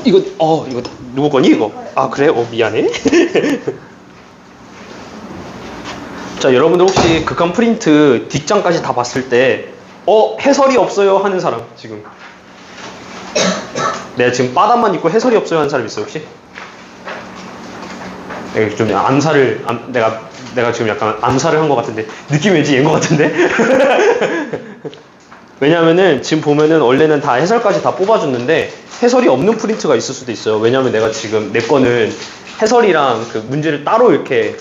이거 누구 거니 이거? 아 그래? 미안해. 자, 여러분들 혹시 극한 프린트 뒷장까지 다 봤을 때 해설이 없어요 하는 사람 지금. 내가 지금 바닥만 입고 해설이 없어요 하는 사람 있어 혹시? 좀 암살을 내가 지금 약간 암살을 한 것 같은데 느낌이 왠지 얘인 것 같은데. 왜냐면은 지금 보면은 원래는 다 해설까지 다 뽑아줬는데 해설이 없는 프린트가 있을 수도 있어요. 왜냐면 내가 지금 내 거는 해설이랑 그 문제를 따로 이렇게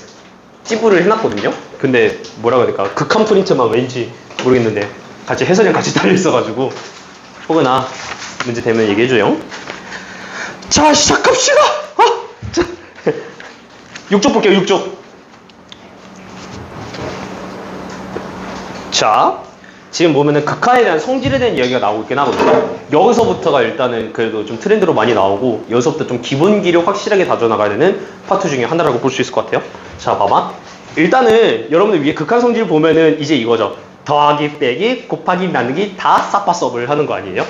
찌부를 해놨거든요. 근데 뭐라고 해야 될까? 극한 프린트만 왠지 모르겠는데 같이 해설이랑 같이 달려 있어가지고 혹은아 문제 되면 얘기해줘요. 자, 시작합시다. 자, 6쪽 볼게요. 6쪽. 자, 지금 보면은 극한에 대한 성질에 대한 이야기가 나오고 있긴 하거든요. 여기서부터가 일단은 그래도 좀 트렌드로 많이 나오고 여기서부터 좀 기본기를 확실하게 다져나가야 되는 파트 중에 하나라고 볼 수 있을 것 같아요. 자, 봐봐. 일단은 여러분들 위에 극한 성질 보면은 이제 이거죠. 더하기, 빼기, 곱하기, 나누기 다 사파서블 하는 거 아니에요?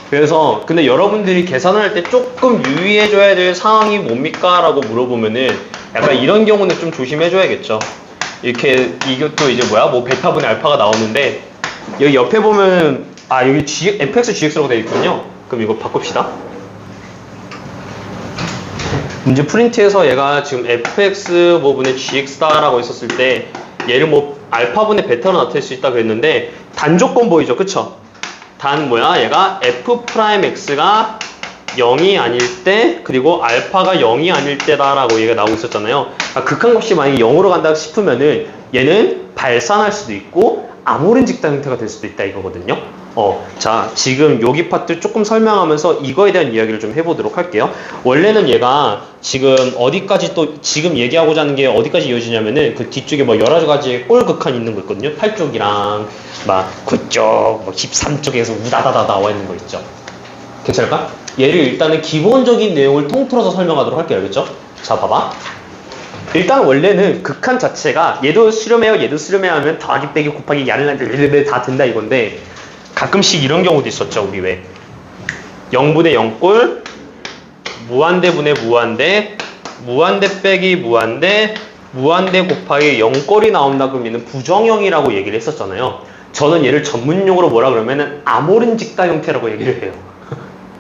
그래서 근데 여러분들이 계산을 할 때 조금 유의해줘야 될 상황이 뭡니까? 라고 물어보면은 약간 이런 경우는 좀 조심해줘야겠죠. 이렇게 이것도 이제 뭐 베타분의 알파가 나오는데 여기 옆에 보면 여기 fx gx라고 되어 있군요. 그럼 이거 바꿉시다. 문제 프린트에서 얘가 지금 fx 분의 gx다라고 했었을 때 얘를 알파분의 베타로 나타낼 수 있다 그랬는데 단조건 보이죠, 그쵸? 얘가 f'x가 0이 아닐 때 그리고 알파가 0이 아닐 때다라고 얘가 나오고 있었잖아요. 극한값이 만약에 0으로 간다 싶으면은 얘는 발산할 수도 있고 아모른 직단 형태가 될 수도 있다 이거거든요. 자, 지금 여기 파트 조금 설명하면서 이거에 대한 이야기를 좀 해보도록 할게요. 원래는 얘가 지금 어디까지 또 지금 얘기하고자 하는 게 어디까지 이어지냐면은 그 뒤쪽에 여러 가지 꼴극한 있는 거 있거든요. 8쪽이랑 9쪽, 13쪽에서 우다다다 나와 있는 거 있죠. 괜찮을까? 얘를 일단은 기본적인 내용을 통틀어서 설명하도록 할게요. 알겠죠? 자, 봐봐. 일단 원래는 극한 자체가 얘도 수렴해요, 얘도 수렴해야 하면 더하기, 빼기, 곱하기, 야를 다 된다 이건데 가끔씩 이런 경우도 있었죠. 우리 왜 0분의 0꼴 무한대분의 무한대 무한대 빼기 무한대 무한대 곱하기 0꼴이 나온다 그러면 얘는 부정형이라고 얘기를 했었잖아요. 저는 얘를 전문용어로 뭐라 그러면은 아모른 직다 형태라고 얘기를 해요.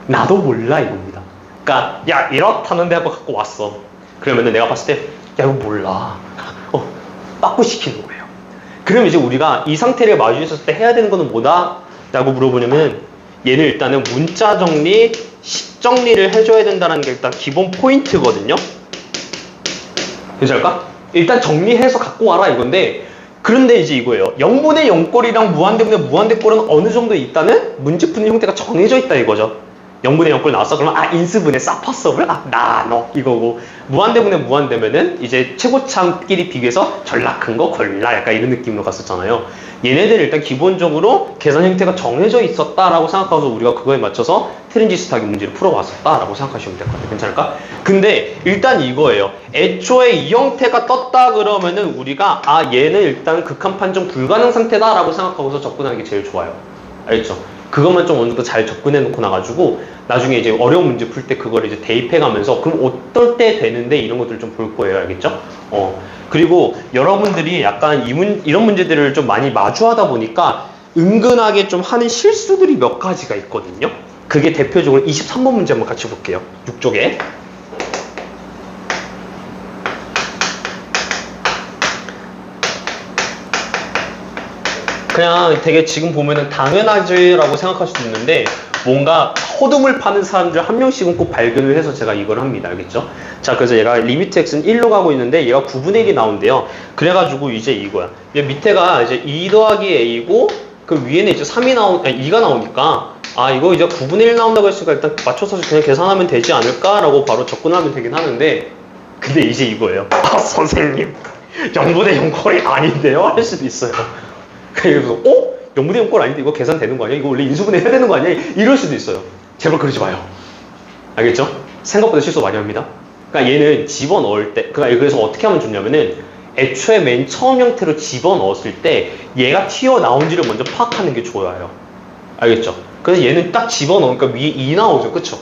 나도 몰라 이겁니다. 그러니까 야 이렇다는데 한번 갖고 왔어. 그러면은 내가 봤을 때 야 이거 몰라. 빠꾸시키는 거예요. 그럼 이제 우리가 이 상태를 마주했을 때 해야 되는 거는 뭐다? 라고 물어보냐면 얘는 일단은 문자 정리, 식 정리를 해줘야 된다는 게 일단 기본 포인트거든요. 괜찮을까? 일단 정리해서 갖고 와라 이건데 그런데 이제 이거예요. 0분의 0꼴이랑 무한대분의 무한대꼴은 어느 정도 있다는 문제 푸는 형태가 정해져 있다 이거죠. 0분의 0꼴 나왔어? 그러면 인수분해 사파서블? 나눠 이거고 무한대분의 무한대면은 이제 최고참끼리 비교해서 전락 큰 거 골라 약간 이런 느낌으로 갔었잖아요. 얘네들은 일단 기본적으로 계산 형태가 정해져 있었다라고 생각하고서 우리가 그거에 맞춰서 트랜지스타기 문제를 풀어봤었다라고 생각하시면 될 것 같아요. 괜찮을까? 근데 일단 이거예요. 애초에 이 형태가 떴다 그러면은 우리가 얘는 일단 극한 판정 불가능 상태다라고 생각하고서 접근하는 게 제일 좋아요. 알겠죠? 그것만 좀 어느 정도 잘 접근해 놓고 나가지고 나중에 이제 어려운 문제 풀 때 그걸 이제 대입해 가면서 그럼 어떨 때 되는데 이런 것들을 좀 볼 거예요. 알겠죠? 그리고 여러분들이 약간 이런 문제들을 좀 많이 마주하다 보니까 은근하게 좀 하는 실수들이 몇 가지가 있거든요. 그게 대표적으로 23번 문제 한번 같이 볼게요. 6쪽에. 그냥 되게 지금 보면은 당연하지라고 생각할 수도 있는데 뭔가 호dum을 파는 사람들 한 명씩은 꼭 발견을 해서 제가 이걸 합니다. 알겠죠? 자, 그래서 얘가 리미트 x는 1로 가고 있는데 얘가 9분의 1이 나온대요. 그래가지고 이제 이거야. 얘 밑에가 이제 2 더하기 a고 그 위에는 이제 2가 나오니까 이거 이제 9분의 1 나온다고 했으니까 일단 맞춰서 그냥 계산하면 되지 않을까라고 바로 접근하면 되긴 하는데 근데 이제 이거예요. 선생님 0분의 0꼴이 아닌데요? 할 수도 있어요. 그래서 0분의 0꼴 아닌데 이거 계산되는 거 아니야? 이거 원래 인수분해 해야 되는 거 아니야? 이럴 수도 있어요. 제발 그러지 마요. 알겠죠? 생각보다 실수 많이 합니다. 그러니까 얘는 집어넣을 때 그래서 어떻게 하면 좋냐면은 애초에 맨 처음 형태로 집어넣었을 때 얘가 튀어나온지를 먼저 파악하는 게 좋아요. 알겠죠? 그래서 얘는 딱 집어넣으니까 위에 2 나오죠. 그쵸?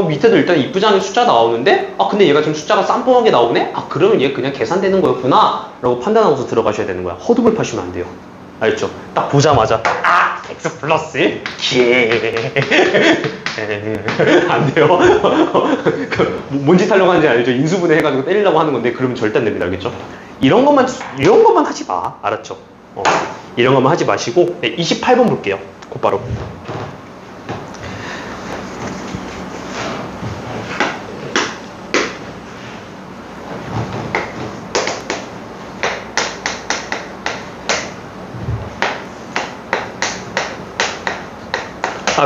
밑에도 일단 이쁘지 않은 숫자 나오는데 근데 얘가 지금 숫자가 쌈뽕하게 나오네? 그러면 얘 그냥 계산되는 거였구나 라고 판단하고서 들어가셔야 되는 거야. 허둥을 파시면 안 돼요. 알죠? 딱 보자마자 x 플러스 1? 안 돼요. 뭔 짓 하려고 하는지 알죠? 인수분해 해가지고 때리려고 하는 건데 그러면 절대 안 됩니다. 알겠죠? 이런 것만 하지 마. 알았죠? 이런 것만 하지 마시고 28번 볼게요. 곧바로.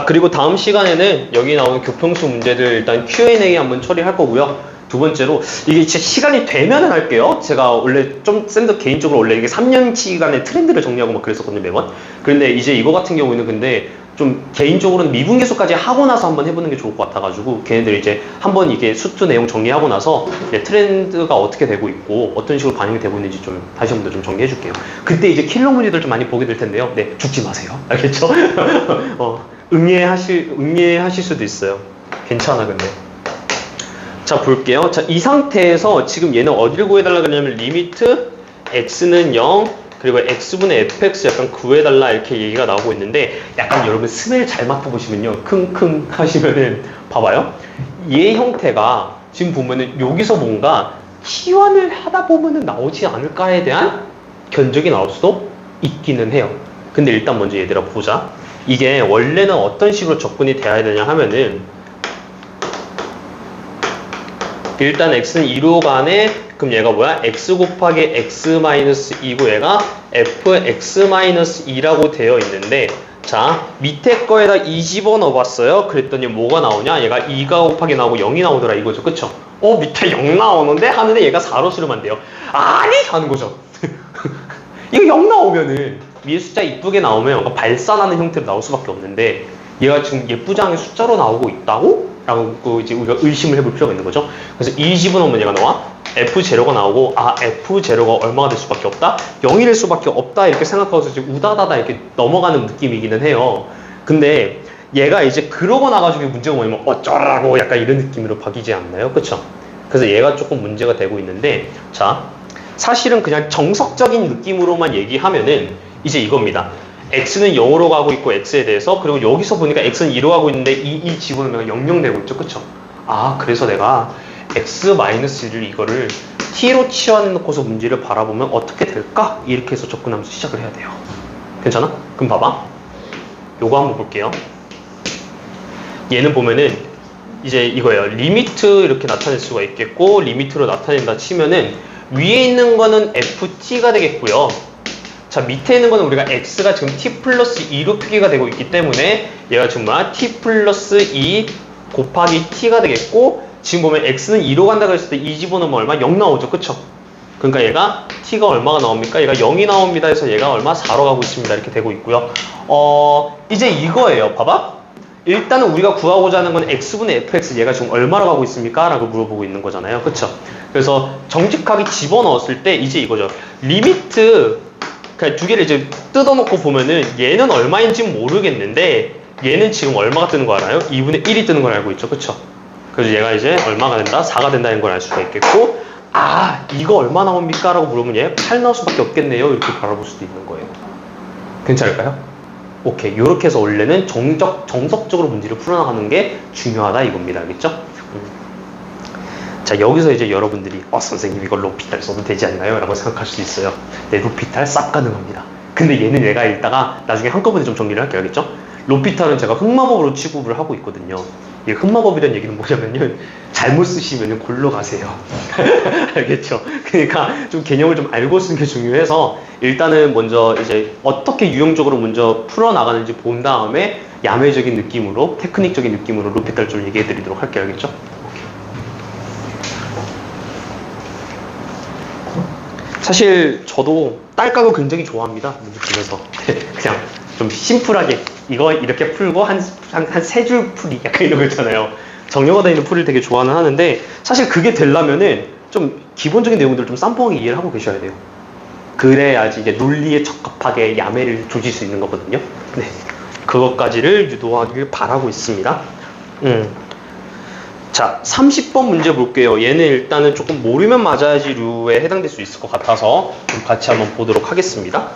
그리고 다음 시간에는 여기 나오는 교평수 문제들 일단 Q&A 한번 처리할 거고요. 두 번째로 이게 진짜 시간이 되면은 할게요. 제가 원래 좀 쌤도 개인적으로 원래 이게 3년치간의 트렌드를 정리하고 막 그랬었거든요, 매번. 그런데 이제 이거 같은 경우에는 근데 좀 개인적으로는 미분계수까지 하고 나서 한번 해보는 게 좋을 것 같아가지고 걔네들 이제 한번 이게 수트 내용 정리하고 나서 트렌드가 어떻게 되고 있고 어떤 식으로 반영이 되고 있는지 좀 다시 한번 좀 정리해 줄게요. 그때 이제 킬러 문제들 좀 많이 보게 될 텐데요. 네, 죽지 마세요. 알겠죠? 응애하실 수도 있어요. 괜찮아, 근데. 자, 볼게요. 자, 이 상태에서 지금 얘는 어디를 구해달라 그러냐면 리미트 x는 0 그리고 x분의 fx 약간 구해달라 이렇게 얘기가 나오고 있는데 약간 여러분 스멜 잘 맡아보시면요. 킁킁 하시면은 봐봐요. 얘 형태가 지금 보면은 여기서 뭔가 T1을 하다 보면은 나오지 않을까에 대한 견적이 나올 수도 있기는 해요. 근데 일단 먼저 얘들아 보자. 이게 원래는 어떤 식으로 접근이 돼야 되냐 하면은 일단 x는 2로 가네. 그럼 얘가 뭐야? x 곱하기 x-2고 얘가 fx-2라고 되어 있는데 자 밑에 거에다 2 집어넣어 봤어요. 그랬더니 뭐가 나오냐? 얘가 2가 곱하기 나오고 0이 나오더라 이거죠. 그쵸? 밑에 0 나오는데? 하는데 얘가 4로 수렴 돼요. 아니! 하는 거죠. 이거 0 나오면은 위에 숫자 이쁘게 나오면 뭔가 발산하는 형태로 나올 수밖에 없는데 얘가 지금 예쁘지 않게 숫자로 나오고 있다고? 라고 이제 우리가 의심을 해볼 필요가 있는 거죠. 그래서 이 집어넣으면 얘가 나와 F0가 나오고 F0가 얼마가 될 수밖에 없다? 0이 될 수밖에 없다 이렇게 생각하고서 지금 우다다다 이렇게 넘어가는 느낌이기는 해요. 근데 얘가 이제 그러고 나가지고 문제가 뭐냐면 어쩌라고 약간 이런 느낌으로 바뀌지 않나요? 그쵸? 그래서 얘가 조금 문제가 되고 있는데 자 사실은 그냥 정석적인 느낌으로만 얘기하면은 이제 이겁니다. x는 0으로 가고 있고 x에 대해서 그리고 여기서 보니까 x는 2로 가고 있는데 이 집어넣으면 00 되고 있죠. 그쵸? 그래서 내가 x-1을 이거를 t로 치환해놓고서 문제를 바라보면 어떻게 될까? 이렇게 해서 접근하면서 시작을 해야 돼요. 괜찮아? 그럼 봐봐. 요거 한번 볼게요. 얘는 보면은 이제 이거예요. 리미트 이렇게 나타낼 수가 있겠고 리미트로 나타낸다 치면은 위에 있는 거는 ft가 되겠고요. 자 밑에 있는 거는 우리가 x가 지금 t 플러스 2로 표기가 되고 있기 때문에 얘가 지금 뭐야? t 플러스 2 곱하기 t가 되겠고 지금 보면 x는 2로 간다고 했을 때 이 집어넣으면 얼마? 0 나오죠. 그쵸? 그러니까 얘가 t가 얼마가 나옵니까? 얘가 0이 나옵니다 해서 얘가 얼마? 4로 가고 있습니다. 이렇게 되고 있고요. 이제 이거예요. 봐봐. 일단은 우리가 구하고자 하는 건 x분의 fx 얘가 지금 얼마로 가고 있습니까? 라고 물어보고 있는 거잖아요. 그쵸? 그래서 정직하게 집어넣었을 때 이제 이거죠. 리미트 그냥 두 개를 이제 뜯어놓고 보면은 얘는 얼마인지 모르겠는데 얘는 지금 얼마가 뜨는 거 알아요? 2분의 1이 뜨는 걸 알고 있죠. 그쵸? 그래서 얘가 이제 얼마가 된다? 4가 된다는 걸 알 수가 있겠고 이거 얼마 나옵니까? 라고 물어보면 얘 8 나올 수밖에 없겠네요. 이렇게 바라볼 수도 있는 거예요. 괜찮을까요? 오케이. 요렇게 해서 원래는 정석적으로 문제를 풀어나가는 게 중요하다 이겁니다. 알겠죠? 자 여기서 이제 여러분들이 선생님 이거 로피탈 써도 되지 않나요? 라고 생각할 수도 있어요. 네, 로피탈 싹 가능합니다. 근데 얘는 얘가 읽다가 나중에 한꺼번에 좀 정리를 할게요. 알겠죠? 로피탈은 제가 흑마법으로 취급을 하고 있거든요. 이 흑마법이라는 얘기는 뭐냐면요 잘못 쓰시면 골로 가세요. 알겠죠? 그러니까 좀 개념을 좀 알고 쓰는 게 중요해서 일단은 먼저 이제 어떻게 유형적으로 먼저 풀어나가는지 본 다음에 야매적인 느낌으로 테크닉적인 느낌으로 로피탈 좀 얘기해 드리도록 할게요. 알겠죠? 사실 저도 딸깍을 굉장히 좋아합니다. 문제 풀면서 그냥 좀 심플하게 이거 이렇게 풀고 한 세 줄 풀이 약간 이런 거 있잖아요. 정형화 되어 있는 풀을 되게 좋아는 하는데 사실 그게 되려면은 좀 기본적인 내용들을 좀 쌈뽕하게 이해를 하고 계셔야 돼요. 그래야지 이제 논리에 적합하게 야매를 조질 수 있는 거거든요. 네, 그것까지를 유도하길 바라고 있습니다. 자, 30번 문제 볼게요. 얘는 일단은 조금 모르면 맞아야지 류에 해당될 수 있을 것 같아서 좀 같이 한번 보도록 하겠습니다.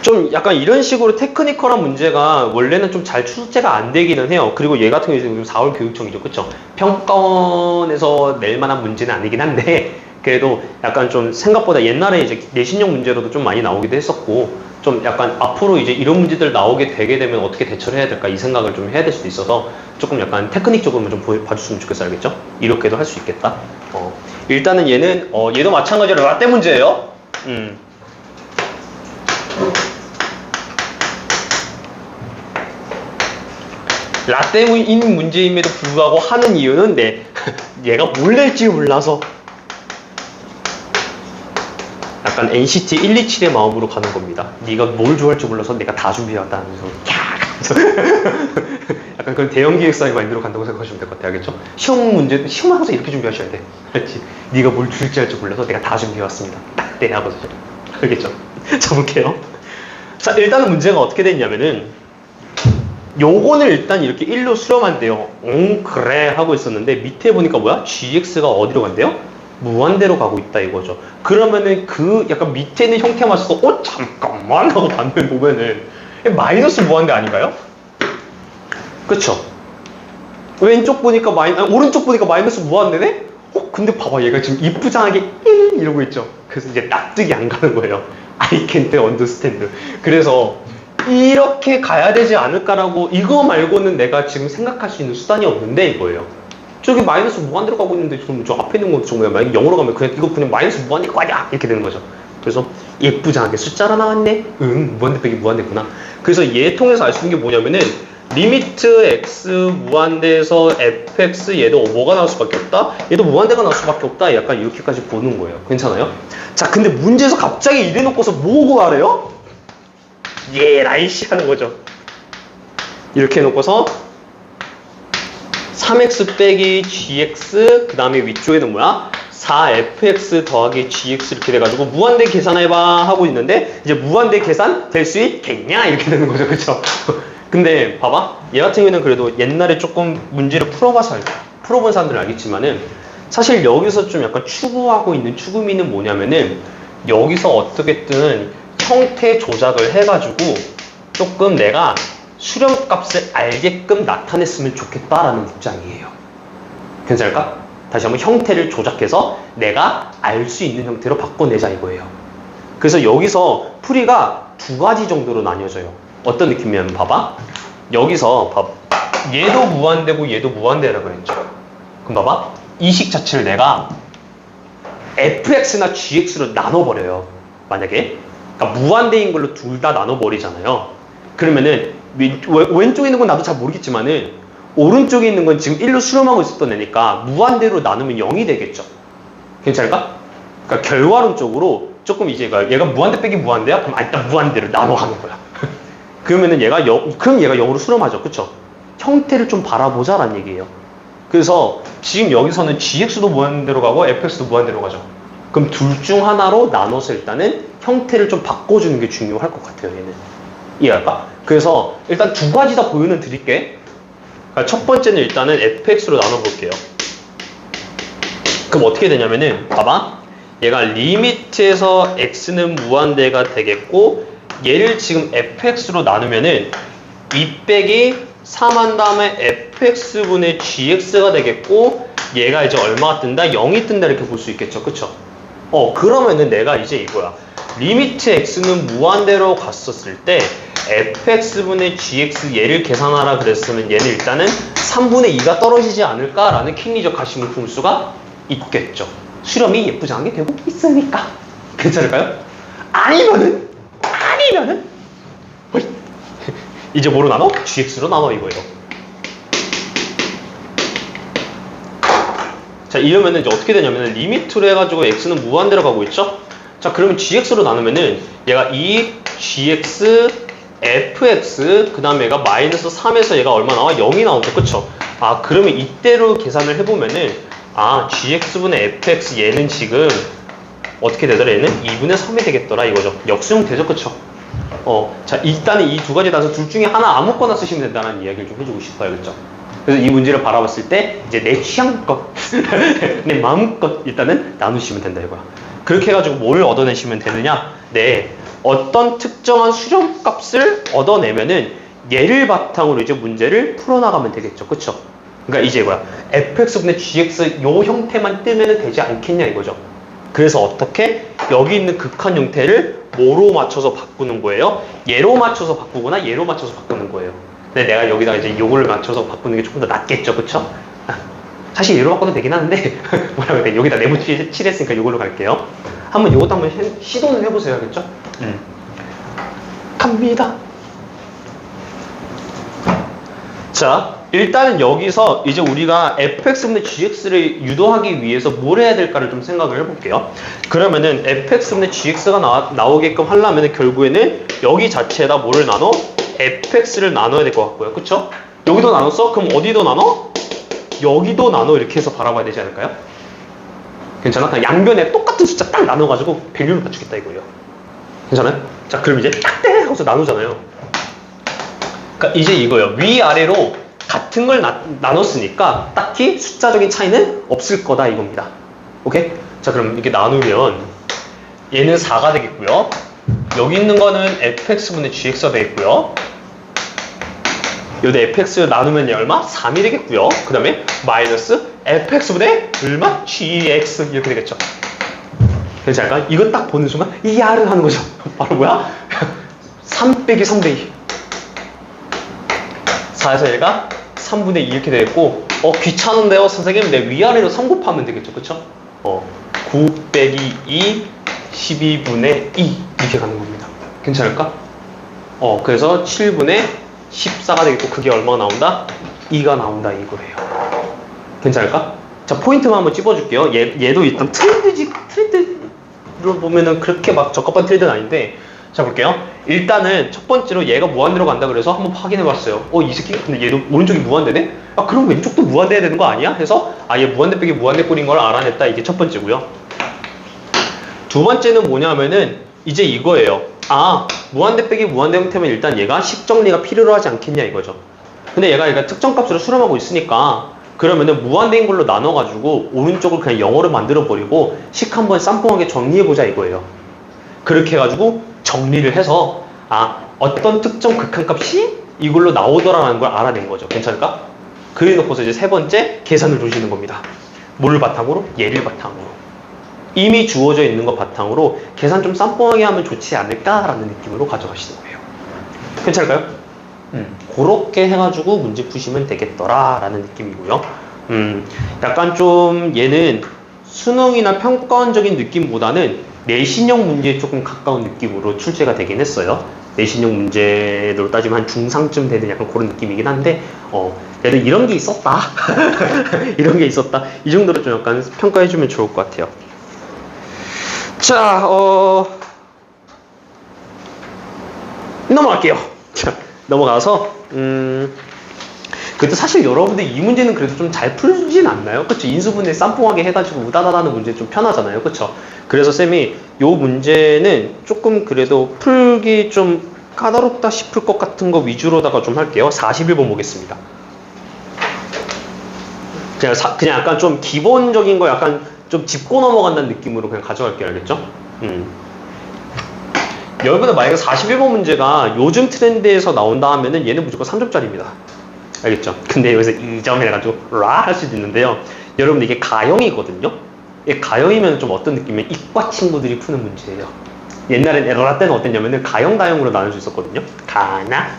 좀 약간 이런 식으로 테크니컬한 문제가 원래는 좀 잘 출제가 안 되기는 해요. 그리고 얘 같은 경우는 4월 교육청이죠. 그쵸? 평가원에서 낼 만한 문제는 아니긴 한데 그래도 약간 좀 생각보다 옛날에 이제 내신용 문제로도 좀 많이 나오기도 했었고 좀 약간 앞으로 이제 이런 문제들 나오게 되게 되면 어떻게 대처를 해야 될까 이 생각을 좀 해야 될 수도 있어서 조금 약간 테크닉적으로 좀 봐줬으면 좋겠어. 알겠죠? 이렇게도 할 수 있겠다. 일단은 얘는 얘도 마찬가지로 라떼 문제예요. 라떼인 문제임에도 불구하고 하는 이유는 얘가 뭘 낼지 몰라서 약간 NCT 127의 마음으로 가는 겁니다. 네가 뭘 좋아할지 몰라서 내가 다 준비해왔다면서 약간 그런 대형 기획사의 마인드로 간다고 생각하시면 될 것 같아요. 알겠죠? 시험 항상 이렇게 준비하셔야 돼. 알지? 네가 뭘 줄지 할지 몰라서 내가 다 준비해왔습니다. 딱 때 하거든요. 알겠죠? 자, 볼게요. 자, 일단은 문제가 어떻게 됐냐면은 요거는 일단 이렇게 1로 수렴한대요. 그래 하고 있었는데 밑에 보니까 뭐야? GX가 어디로 간대요? 무한대로 가고 있다 이거죠. 그러면은 그 약간 밑에 있는 형태 맞춰서 잠깐만 하고 반면 보면은 마이너스 무한대 아닌가요? 그쵸? 왼쪽 보니까 오른쪽 보니까 마이너스 무한대네? 근데 봐봐 얘가 지금 이쁘장하게 1 이러고 있죠. 그래서 이제 납득이 안 가는 거예요. I can't understand. 그래서 이렇게 가야 되지 않을까라고 이거 말고는 내가 지금 생각할 수 있는 수단이 없는데 이거예요. 저기 마이너스 무한대로 가고 있는데 저 앞에 있는 건 정말 만약에 0으로 가면 이거 그냥 마이너스 무한대 거 아니야 이렇게 되는 거죠. 그래서 예쁘장하게 숫자로 나왔네. 무한대 빼기 무한대구나. 그래서 얘 통해서 알 수 있는 게 뭐냐면은 리미트 x 무한대에서 fx 얘도 뭐가 나올 수밖에 없다. 얘도 무한대가 나올 수밖에 없다. 약간 이렇게까지 보는 거예요. 괜찮아요? 자, 근데 문제에서 갑자기 이래 놓고서 뭐 구하래요? 라이씨 하는 거죠. 이렇게 해놓고서 3x 빼기 gx 그 다음에 위쪽에는 뭐야? 4fx 더하기 gx 이렇게 돼가지고 무한대 계산해봐 하고 있는데 이제 무한대 계산 될 수 있겠냐? 이렇게 되는 거죠. 그쵸? 근데 봐봐. 얘 같은 경우는 그래도 옛날에 조금 문제를 풀어본 사람들은 알겠지만은 사실 여기서 좀 약간 추구하고 있는 추구미는 뭐냐면은 여기서 어떻게든 형태 조작을 해가지고 조금 내가 수렴값을 알게끔 나타냈으면 좋겠다라는 입장이에요. 괜찮을까? 다시 한번 형태를 조작해서 내가 알 수 있는 형태로 바꿔내자 이거예요. 그래서 여기서 풀이가 두 가지 정도로 나뉘어져요. 어떤 느낌이냐면 봐봐. 여기서 얘도 무한대고 얘도 무한대라고 그랬죠. 그럼 봐봐. 이 식 자체를 내가 fx나 gx로 나눠버려요. 만약에 그러니까 무한대인 걸로 둘 다 나눠버리잖아요. 그러면은 왼쪽에 있는 건 나도 잘 모르겠지만은 오른쪽에 있는 건 지금 1로 수렴하고 있었던 애니까 무한대로 나누면 0이 되겠죠. 괜찮을까? 그러니까 결과론적으로 조금 이제 얘가 무한대 빼기 무한대야? 그럼 일단 무한대로 나눠가는 거야. 그러면은 그럼 얘가 0으로 수렴하죠. 그쵸? 형태를 좀 바라보자라는 얘기예요. 그래서 지금 여기서는 gx도 무한대로 가고 fx도 무한대로 가죠. 그럼 둘 중 하나로 나눠서 일단은 형태를 좀 바꿔주는 게 중요할 것 같아요. 얘는 이해할까? 그래서 일단 두 가지 다 보여는 드릴게. 그러니까 첫 번째는 일단은 fx로 나눠볼게요. 그럼 어떻게 되냐면은 봐봐. 얘가 리미트에서 x는 무한대가 되겠고 얘를 지금 fx로 나누면은 2 빼기 3 한 다음에 fx분의 gx가 되겠고 얘가 이제 얼마가 뜬다? 0이 뜬다 이렇게 볼 수 있겠죠. 그쵸? 그러면은 내가 이제 이거야. 리미트 x는 무한대로 갔었을 때 fx분의 gx 얘를 계산하라 그랬으면 얘는 일단은 3분의 2가 떨어지지 않을까라는 킹리적 가심을 품을 수가 있겠죠. 수렴이 예쁘장하게 되고 있으니까. 괜찮을까요? 아니면은 이제 뭐로 나눠? gx로 나눠 이거예요. 자, 이러면은 이제 어떻게 되냐면은 리미트로 해가지고 x는 무한대로 가고 있죠? 자, 그러면 gx로 나누면은 얘가 2gx fx 그 다음에 얘가 마이너스 3에서 얘가 얼마 나와? 0이 나오죠. 그쵸? 그러면 이때로 계산을 해보면은 gx분의 fx 얘는 지금 어떻게 되더라? 얘는 2분의 3이 되겠더라 이거죠. 역수형 되죠. 그쵸? 자, 일단은 이 두 가지 단서 둘 중에 하나 아무거나 쓰시면 된다는 이야기를 좀 해주고 싶어요. 그렇죠? 그래서 이 문제를 바라봤을 때 이제 내 취향껏, 내 마음껏 일단은 나누시면 된다 이거야. 그렇게 해가지고 뭘 얻어내시면 되느냐? 네, 어떤 특정한 수렴값을 얻어내면은 얘를 바탕으로 이제 문제를 풀어나가면 되겠죠. 그쵸? 그러니까 이제 뭐야? fx분의 gx 요 형태만 뜨면 되지 않겠냐 이거죠. 그래서 어떻게? 여기 있는 극한 형태를 뭐로 맞춰서 바꾸는 거예요? 얘로 맞춰서 바꾸거나 얘로 맞춰서 바꾸는 거예요. 근데 내가 여기다가 이제 요거를 맞춰서 바꾸는 게 조금 더 낫겠죠. 그쵸? 사실 얘로 바꿔도 되긴 하는데 뭐라고 해야 돼? 여기다 네모 칠했으니까 요걸로 갈게요. 한번 요것도 한번 시도는 해보세요. 알겠죠? 갑니다. 자, 일단은 여기서 이제 우리가 fx분의 gx를 유도하기 위해서 뭘 해야 될까를 좀 생각을 해볼게요. 그러면은 fx분의 gx가 나오게끔 하려면은 결국에는 여기 자체에다 뭐를 나눠? fx를 나눠야 될 것 같고요. 그쵸? 여기도 나눴어? 그럼 어디도 나눠? 여기도 나눠. 이렇게 해서 바라봐야 되지 않을까요? 괜찮아? 그냥 양변에 똑같은 숫자 딱 나눠가지고 밸류를 맞추겠다 이거예요. 괜찮아요? 자, 그럼 이제 딱대 하고서 나누잖아요. 그러니까 이제 이거예요. 위아래로 같은 걸 나눴으니까 딱히 숫자적인 차이는 없을 거다 이겁니다. 오케이? 자, 그럼 이렇게 나누면 얘는 4가 되겠고요. 여기 있는 거는 fx분의 gx가 되겠고요. 여기 fx 나누면 얼마? 3이 되겠고요. 그 다음에 마이너스 fx분의 얼마? gx 이렇게 되겠죠. 그래서 약간 이거 딱 보는 순간 이야를 하는 거죠. 바로 뭐야? 3 빼기 3대 2. 4에서 얘가 3분의 2 이렇게 되겠고, 귀찮은데요 선생님. 내 위아래로 3 곱하면 되겠죠. 그쵸? 9 빼기 2 12분의 2 이렇게 가는 겁니다. 괜찮을까? 그래서 7분의 14가 되겠고, 그게 얼마가 나온다? 2가 나온다 이거예요. 괜찮을까? 자, 포인트만 한번 찝어줄게요. 얘도 일단 트렌드로 보면은 그렇게 막 적합한 트렌드는 아닌데, 자, 볼게요. 일단은 첫 번째로 얘가 무한대로 간다 그래서 한번 확인해봤어요. 이 새끼 근데 얘도 오른쪽이 무한대네? 그럼 왼쪽도 무한대야 되는 거 아니야? 해서 얘 무한대 빼기 무한대 꼴인 걸 알아냈다. 이게 첫 번째고요. 두 번째는 뭐냐면은 이제 이거예요. 무한대 빼기 무한대 형태면 일단 얘가 식 정리가 필요로 하지 않겠냐 이거죠. 근데 얘가 특정 값으로 수렴하고 있으니까 그러면은 무한대인 걸로 나눠가지고 오른쪽을 그냥 영어로 만들어버리고 식 한번 쌈뽕하게 정리해보자 이거예요. 그렇게 해가지고 정리를 해서 어떤 특정 극한값이 이걸로 나오더라는 걸 알아낸 거죠. 괜찮을까? 그래 놓고서 이제 세 번째 계산을 두시는 겁니다. 뭐를 바탕으로? 얘를 바탕으로. 이미 주어져 있는 거 바탕으로 계산 좀 쌈뽕하게 하면 좋지 않을까라는 느낌으로 가져가시는 거예요. 괜찮을까요? 그렇게 해가지고 문제 푸시면 되겠더라라는 느낌이고요. 약간 좀 얘는 수능이나 평가원적인 느낌보다는 내신형 문제에 조금 가까운 느낌으로 출제가 되긴 했어요. 내신형 문제로 따지면 한 중상쯤 되는 약간 그런 느낌이긴 한데, 얘도 이런 게 있었다. 이런 게 있었다. 이 정도로 좀 약간 평가해주면 좋을 것 같아요. 자, 넘어갈게요. 자, 넘어가서, 그래도 사실 여러분들 이 문제는 그래도 좀 잘 풀진 않나요? 그쵸? 인수분해 쌈뽕하게 해가지고 우다다다는 문제 좀 편하잖아요. 그쵸? 그래서 쌤이 요 문제는 조금 그래도 풀기 좀 까다롭다 싶을 것 같은 거 위주로다가 좀 할게요. 41번 보겠습니다. 그냥 약간 좀 기본적인 거 약간 좀 짚고 넘어간다는 느낌으로 그냥 가져갈게요. 알겠죠? 여러분들 만약에 41번 문제가 요즘 트렌드에서 나온다 하면은 얘는 무조건 3점짜리입니다. 알겠죠? 근데 여기서 2점 해가지고 할 수도 있는데요. 여러분 이게 가형이거든요. 이게 가형이면 좀 어떤 느낌이면 이과 친구들이 푸는 문제예요. 옛날엔 에러라 때는 어땠냐면은 가형 다형으로 나눌 수 있었거든요. 가나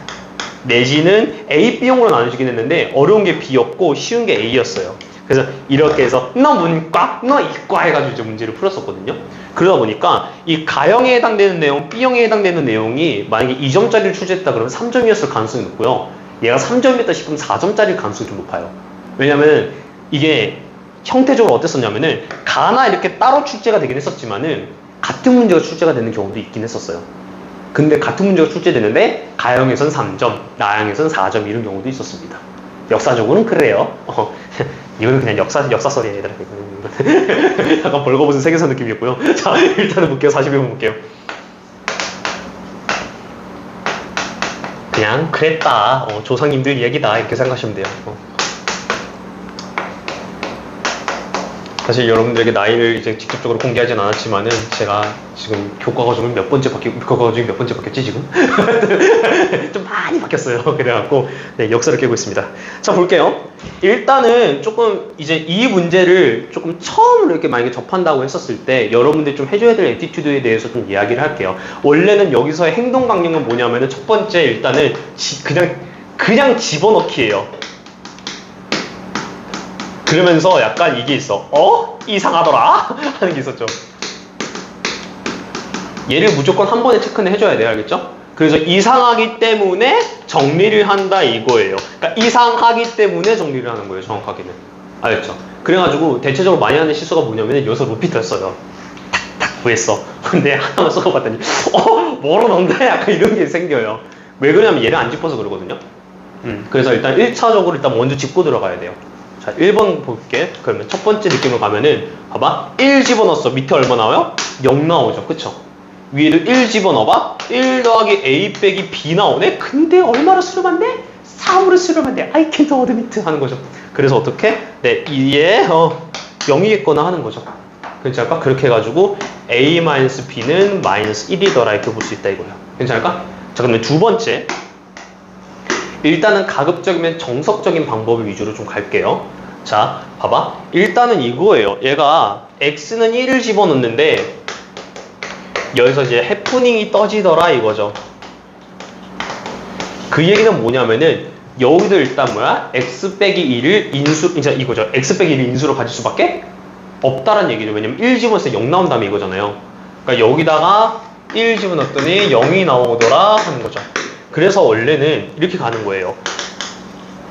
내지는 A, B형으로 나눠지긴 했는데 어려운 게 B였고 쉬운 게 A였어요. 그래서 이렇게 해서 너 문과, 너 이과 해가지고 이제 문제를 풀었었거든요. 그러다 보니까 이 가형에 해당되는 내용, B형에 해당되는 내용이 만약에 2점짜리를 출제했다 그러면 3점이었을 가능성이 높고요. 얘가 3점이었다 싶으면 4점짜리일 가능성이 좀 높아요. 왜냐면 이게 형태적으로 어땠었냐면은 가나 이렇게 따로 출제가 되긴 했었지만은 같은 문제가 출제가 되는 경우도 있긴 했었어요. 근데 같은 문제가 출제되는데 가형에선 3점, 나형에선 4점 이런 경우도 있었습니다. 역사적으로는 그래요. 이거는 그냥 역사설이야 얘들아. 약간 벌거벗은 세계사 느낌이었고요. 자, 일단은 볼게요. 41번 볼게요. 그냥 그랬다. 조상님들 얘기다. 이렇게 생각하시면 돼요. 사실 여러분들에게 나이를 이제 직접적으로 공개하진 않았지만은 제가 지금 교과 과정이 몇 번째 바뀌었지 지금? 좀 많이 바뀌었어요. 그래갖고 네, 역사를 깨고 있습니다. 자, 볼게요. 일단은 조금 이제 이 문제를 조금 처음으로 이렇게 만약에 접한다고 했었을 때 여러분들이 좀 해줘야 될 애티튜드에 대해서 좀 이야기를 할게요. 원래는 여기서의 행동 강령은 뭐냐면은 첫 번째 일단은 그냥 집어넣기예요. 그러면서 약간 이게 있어. 이상하더라? 하는 게 있었죠. 얘를 무조건 한 번에 체크는 해줘야 돼요. 알겠죠? 그래서 이상하기 때문에 정리를 한다 이거예요. 그러니까 이상하기 때문에 정리를 하는 거예요. 정확하게는. 알겠죠? 그래가지고 대체적으로 많이 하는 실수가 뭐냐면 여기서 루피트를 써요. 탁탁 구했어. 근데 하나만 써봤더니 뭐로 넣는데? 약간 이런 게 생겨요. 왜 그러냐면 얘를 안 짚어서 그러거든요. 그래서 일단 1차적으로 일단 먼저 짚고 들어가야 돼요. 자, 1번 볼게. 그러면 첫 번째 느낌으로 가면은 봐봐. 1 집어넣었어. 밑에 얼마 나와요? 0 나오죠. 그쵸? 위에도 1 집어넣어봐. 1 더하기 A 빼기 B 나오네? 근데 얼마로 수렴한대? 4으로 수렴한대. I can't admit 하는 거죠. 그래서 어떻게? 네, 이에 0이겠거나 하는 거죠. 괜찮을까? 그렇게 해가지고 A-B는 -1이더라 이렇게 볼 수 있다 이거예요. 괜찮을까? 자, 그러면 두 번째. 일단은 가급적이면 정석적인 방법을 위주로 좀 갈게요. 자, 봐봐. 일단은 이거예요. 얘가 x는 1을 집어넣는데 여기서 이제 해프닝이 떠지더라 이거죠. 그 얘기는 뭐냐면은 여기도 일단 뭐야? x 빼기 1을 인수, 이제 이거죠. x 빼기 1을 인수로 가질 수밖에 없다라는 얘기죠. 왜냐면 1 집어넣을 때 0 나온다면 이거잖아요. 그러니까 여기다가 1 집어넣었더니 0이 나오더라 하는 거죠. 그래서 원래는 이렇게 가는 거예요.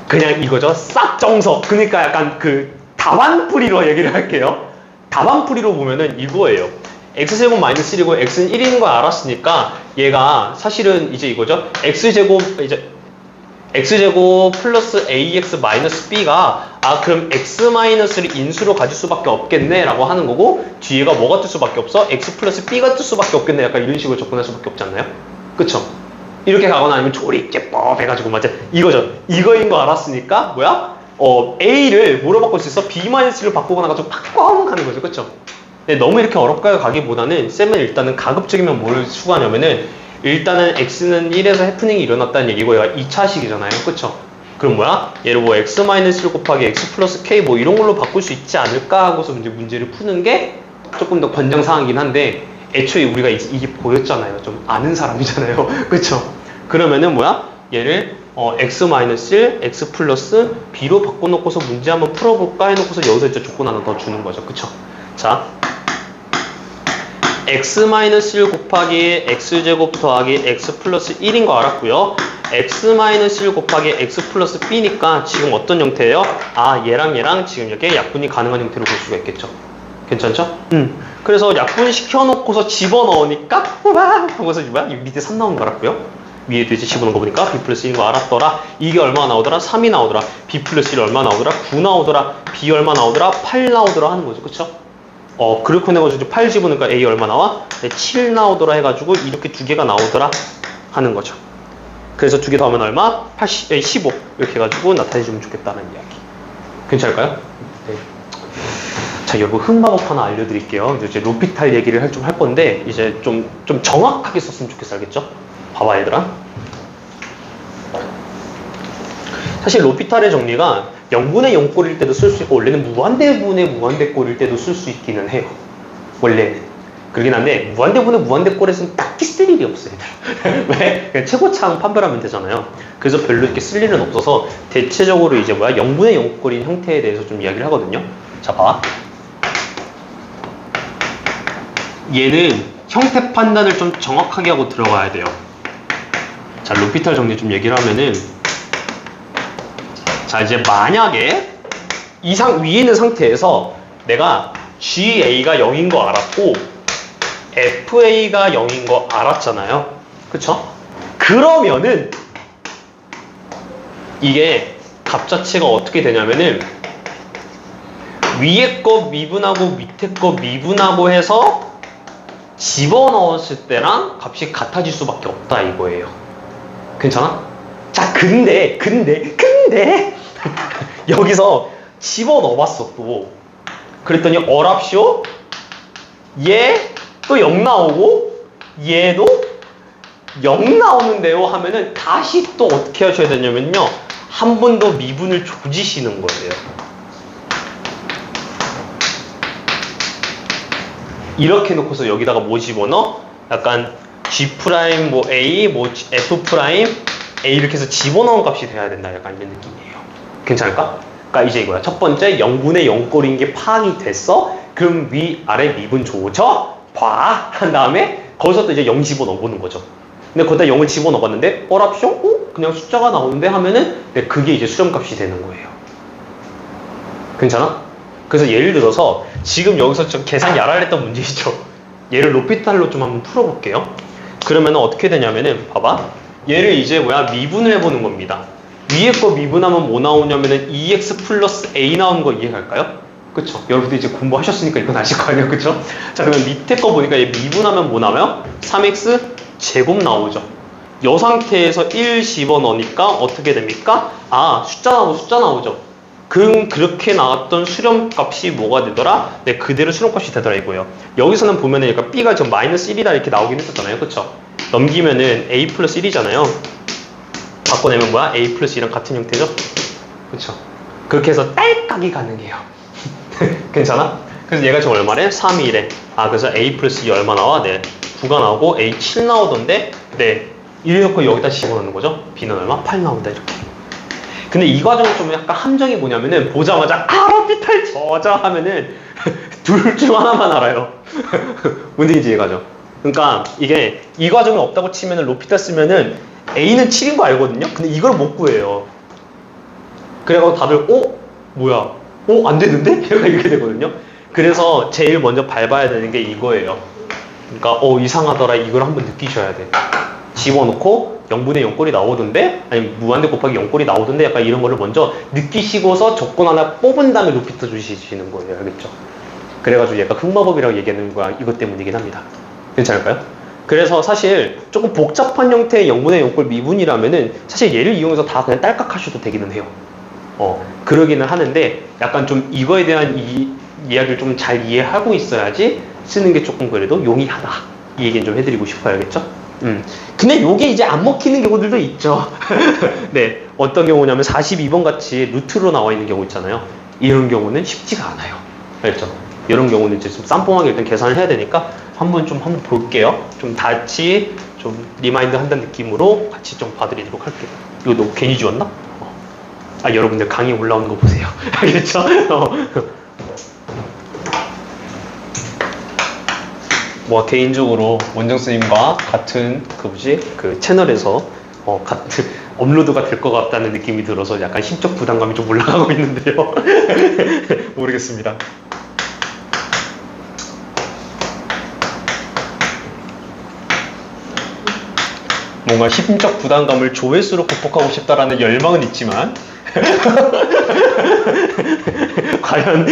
그냥 이거죠. 싹 정석. 그러니까 약간 그 답안풀이로 얘기를 할게요. 답안풀이로 보면은 이거예요. x제곱 -1이고 x는 1인 거 알았으니까 얘가 사실은 이제 이거죠. x제곱 플러스 ax 마이너스 b가 그럼 x-를 인수로 가질 수밖에 없겠네 라고 하는 거고 뒤에가 뭐가 뜰 수밖에 없어? x 플러스 b가 뜰 수밖에 없겠네. 약간 이런 식으로 접근할 수밖에 없지 않나요? 그쵸? 이렇게 가거나 아니면 조리개법 해가지고 맞아 이거죠. 이거인 거 알았으니까 뭐야? A를 뭐로 바꿀 수 있어? B-를 바꾸거나 가지고 팍꽝 하는 거죠. 그쵸? 근데 너무 이렇게 어렵게 가기보다는 쌤은 일단은 가급적이면 뭘 추구하냐면은 일단은 X는 1에서 해프닝이 일어났다는 얘기고 얘가 2차식이잖아요. 그쵸? 그럼 뭐야? 얘를 뭐 X-1 곱하기 X 플러스 K 뭐 이런 걸로 바꿀 수 있지 않을까 하고서 이제 문제를 푸는 게 조금 더 권장사항이긴 한데 애초에 우리가 이게 보였잖아요. 좀 아는 사람이잖아요. 그쵸? 그러면은 뭐야? 얘를 x-1, x 플러스 b로 바꿔놓고서 문제 한번 풀어볼까 해놓고서 여기서 이제 조건 하나 더 주는 거죠. 그쵸? 자, x-1 곱하기 x제곱 더하기 x 플러스 1인 거 알았고요. x-1 곱하기 x 플러스 b니까 지금 어떤 형태예요? 얘랑 지금 이렇게 약분이 가능한 형태로 볼 수가 있겠죠. 괜찮죠? 그래서 약분 시켜놓고서 집어넣으니까 하고서 뭐야? 밑에 3 나오는 거 알았고요. 위에도 이제 집어넣은 거 보니까 b 플러스 1인 거 알았더라. 이게 얼마 나오더라? 3이 나오더라. b 플러스 1 얼마 나오더라? 9 나오더라. b 얼마 나오더라? 8 나오더라 하는 거죠. 그쵸? 그렇게 해가지고 이제 8 집어넣으니까 a 얼마 나와? 7 나오더라 해가지고 이렇게 두 개가 나오더라 하는 거죠. 그래서 두 개 더하면 얼마? 15 이렇게 해가지고 나타내주면 좋겠다는 이야기. 괜찮을까요? 네. 자, 여러분 흑마법 하나 알려드릴게요. 이제 로피탈 얘기를 좀 할 건데 이제 좀 정확하게 썼으면 좋겠어. 알겠죠? 봐봐 얘들아. 사실 로피탈의 정리가 0분의 0꼴일 때도 쓸 수 있고 원래는 무한대분의 무한대꼴일 때도 쓸 수 있기는 해요. 원래는. 그러긴 한데 무한대분의 무한대꼴에서는 딱히 쓸 일이 없어요. 왜? 그냥 최고차항 판별하면 되잖아요. 그래서 별로 이렇게 쓸 일은 없어서 대체적으로 이제 0분의 0꼴인 형태에 대해서 좀 이야기를 하거든요. 자, 봐. 얘는 형태 판단을 좀 정확하게 하고 들어가야 돼요. 자, 로피탈 정리 좀 얘기를 하면은 자, 이제 만약에 위에 있는 상태에서 내가 GA가 0인 거 알았고 FA가 0인 거 알았잖아요. 그쵸? 그러면은 이게 값 자체가 어떻게 되냐면은 위에 거 미분하고 밑에 거 미분하고 해서 집어넣었을 때랑 값이 같아질 수밖에 없다 이거예요. 괜찮아? 자, 근데 여기서 집어넣어봤어 또. 그랬더니 어랍쇼 얘 또 0 나오고 얘도 0 나오는데요 하면은 다시 또 어떻게 하셔야 되냐면요, 한 번 더 미분을 조지시는 거예요. 이렇게 놓고서 여기다가 뭐 집어넣어? 약간 G 프라임 뭐 A 뭐 F 프라임 A 이렇게 해서 집어넣은 값이 돼야 된다, 약간 이런 느낌이에요. 괜찮을까? 그러니까 이제 이거야. 첫 번째 0분의 0꼴인 게 파악이 됐어? 그럼 위아래 미분 조져 봐 한 다음에 거기서 또 이제 0 집어넣어보는 거죠. 근데 거기다 0을 집어넣었는데 어랍쇼? 그냥 숫자가 나오는데 하면은 그게 이제 수렴값이 되는 거예요. 괜찮아? 그래서 예를 들어서 지금 여기서 좀 계산 야랄했던 문제이죠. 얘를 로피탈로 좀 한번 풀어볼게요. 그러면 어떻게 되냐면은 봐봐, 얘를 이제 미분을 해보는 겁니다. 위에 거 미분하면 뭐 나오냐면은 2x 플러스 a 나오는 거 이해갈까요? 그쵸? 여러분들 이제 공부하셨으니까 이건 아실 거 아니에요, 그쵸? 자, 그러면 밑에 거 보니까 얘 미분하면 뭐 나와요? 3x 제곱 나오죠. 이 상태에서 1 집어넣으니까 어떻게 됩니까? 아, 숫자 나오죠. 그럼 그렇게 나왔던 수렴값이 뭐가 되더라? 네, 그대로 수렴값이 되더라 이거예요. 여기서는 보면은 그러니까 b가 지금 마이너스 1이다 이렇게 나오긴 했었잖아요, 그쵸? 넘기면은 a 플러스 1이잖아요. 바꿔내면 뭐야? a 플러스 1이랑 같은 형태죠? 그쵸? 그렇게 해서 딸깍이 가능해요. 괜찮아? 그래서 얘가 지금 얼마래? 3이 1에. 아, 그래서 a 플러스 2 얼마 나와? 네, 9가 나오고 a 7 나오던데, 네, 1 넣고 여기다 집어넣는 거죠? b는 얼마? 8 나온다 이렇게. 근데 이 과정은 좀 약간 함정이 뭐냐면은 보자마자 로피탈 저자 하면은 둘 중 하나만 알아요. 뭔 얘기인지 이해가죠? 그러니까 이게 이 과정이 없다고 치면은 로피탈 쓰면은 A는 7인 거 알거든요? 근데 이걸 못 구해요. 그래가지고 다들 뭐야? 안 되는데? 약간 이렇게 되거든요? 그래서 제일 먼저 밟아야 되는 게 이거예요. 그러니까 이상하더라, 이걸 한번 느끼셔야 돼. 집어넣고 0분의 0꼴이 나오던데, 아니 무한대 곱하기 0꼴이 나오던데, 약간 이런 거를 먼저 느끼시고서 조건 하나 뽑은 다음에 로피터 주시는 거예요. 알겠죠? 그래가지고 얘가 흑마법이라고 얘기하는 거야. 이것 때문이긴 합니다. 괜찮을까요? 그래서 사실 조금 복잡한 형태의 0분의 0꼴 미분이라면은 사실 얘를 이용해서 다 그냥 딸깍 하셔도 되기는 해요. 그러기는 하는데 약간 좀 이거에 대한 이야기를 좀 잘 이해하고 있어야지 쓰는 게 조금 그래도 용이하다, 이 얘기는 좀 해드리고 싶어요. 알겠죠? 근데 요게 이제 안 먹히는 경우들도 있죠. 네, 어떤 경우냐면 42번 같이 루트로 나와 있는 경우 있잖아요. 이런 경우는 쉽지가 않아요. 알겠죠? 이런 경우는 이제 좀 쌈뽕하게 일단 계산을 해야 되니까 한번 볼게요. 좀 같이 좀 리마인드 한다는 느낌으로 같이 좀 봐드리도록 할게요. 이거 너 괜히 지웠나? 여러분들 강의 올라오는 거 보세요. 알겠죠? 개인적으로 원정 선생님과 같은 그 채널에서 같은 업로드가 될 것 같다는 느낌이 들어서 약간 심적 부담감이 좀 올라가고 있는데요. 모르겠습니다. 뭔가 심적 부담감을 조회수로 극복하고 싶다라는 열망은 있지만 과연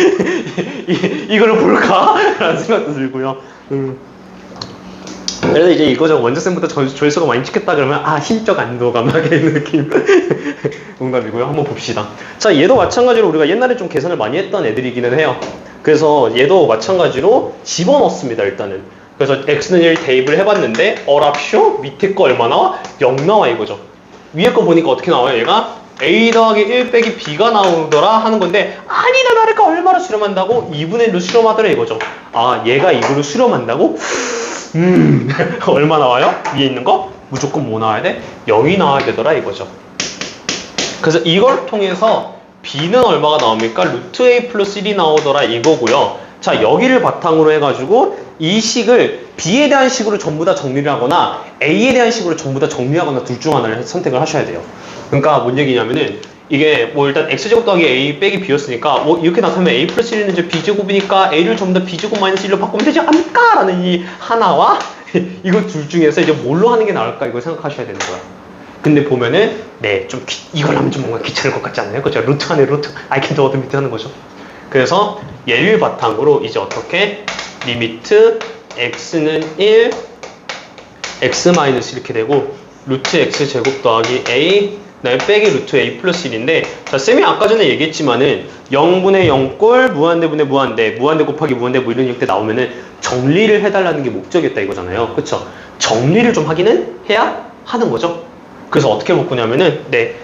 이걸 볼까? 라는 생각도 들고요. 그래서 이제 이거죠. 원저쌤부터 조회수가 많이 찍혔다 그러면 심적 안도감하게 있는 느낌. 농담이고요. 한번 봅시다. 자, 얘도 마찬가지로 우리가 옛날에 좀 계산을 많이 했던 애들이기는 해요. 그래서 얘도 마찬가지로 집어넣습니다. 일단은. 그래서 x는 1 대입을 해봤는데 어랍쇼 밑에 거 얼마 나와? 0 나와 이거죠. 위에 거 보니까 어떻게 나와요? 얘가 a 더하기 1 빼기 b가 나오더라 하는 건데, 아니다 다를까 얼마로 수렴한다고? 2분의 1로 수렴하더라 이거죠. 얘가 이거를 수렴한다고? 얼마 나와요? 위에 있는 거? 무조건 뭐 나와야 돼? 0이 나와야 되더라 이거죠. 그래서 이걸 통해서 b는 얼마가 나옵니까? 루트 a 플러스 1이 나오더라 이거고요. 자, 여기를 바탕으로 해가지고 이 식을 b에 대한 식으로 전부 다 정리를 하거나 a에 대한 식으로 전부 다 정리하거나 둘 중 하나를 선택을 하셔야 돼요. 그러니까 뭔 얘기냐면은 이게 일단 x제곱 더하기 a 빼기 b였으니까 이렇게 나타나면 a 플러스 1은 이제 b제곱이니까 a를 전부 다 b제곱 마이너스 1로 바꾸면 되지 않을까? 라는 이 하나와 이거 둘 중에서 이제 뭘로 하는 게 나을까? 이걸 생각하셔야 되는 거야. 근데 보면은 이걸 하면 좀 뭔가 귀찮을 것 같지 않나요? 그죠? 루트 안에 루트 I can do 밑에 하는 거죠. 그래서 얘를 바탕으로 이제 어떻게 리미트 x는 1 x 마이너스 이렇게 되고 루트 x 제곱 더하기 a 그다음에 빼기 루트 a 플러스 1인데 자 쌤이 아까 전에 얘기했지만은 0분의 0꼴 무한대분의 무한대 무한대 곱하기 무한대 뭐 이런 형태 나오면은 정리를 해달라는 게 목적이었다 이거잖아요. 그쵸? 정리를 좀 하기는 해야 하는 거죠. 그래서 어떻게 볼 거냐면은 네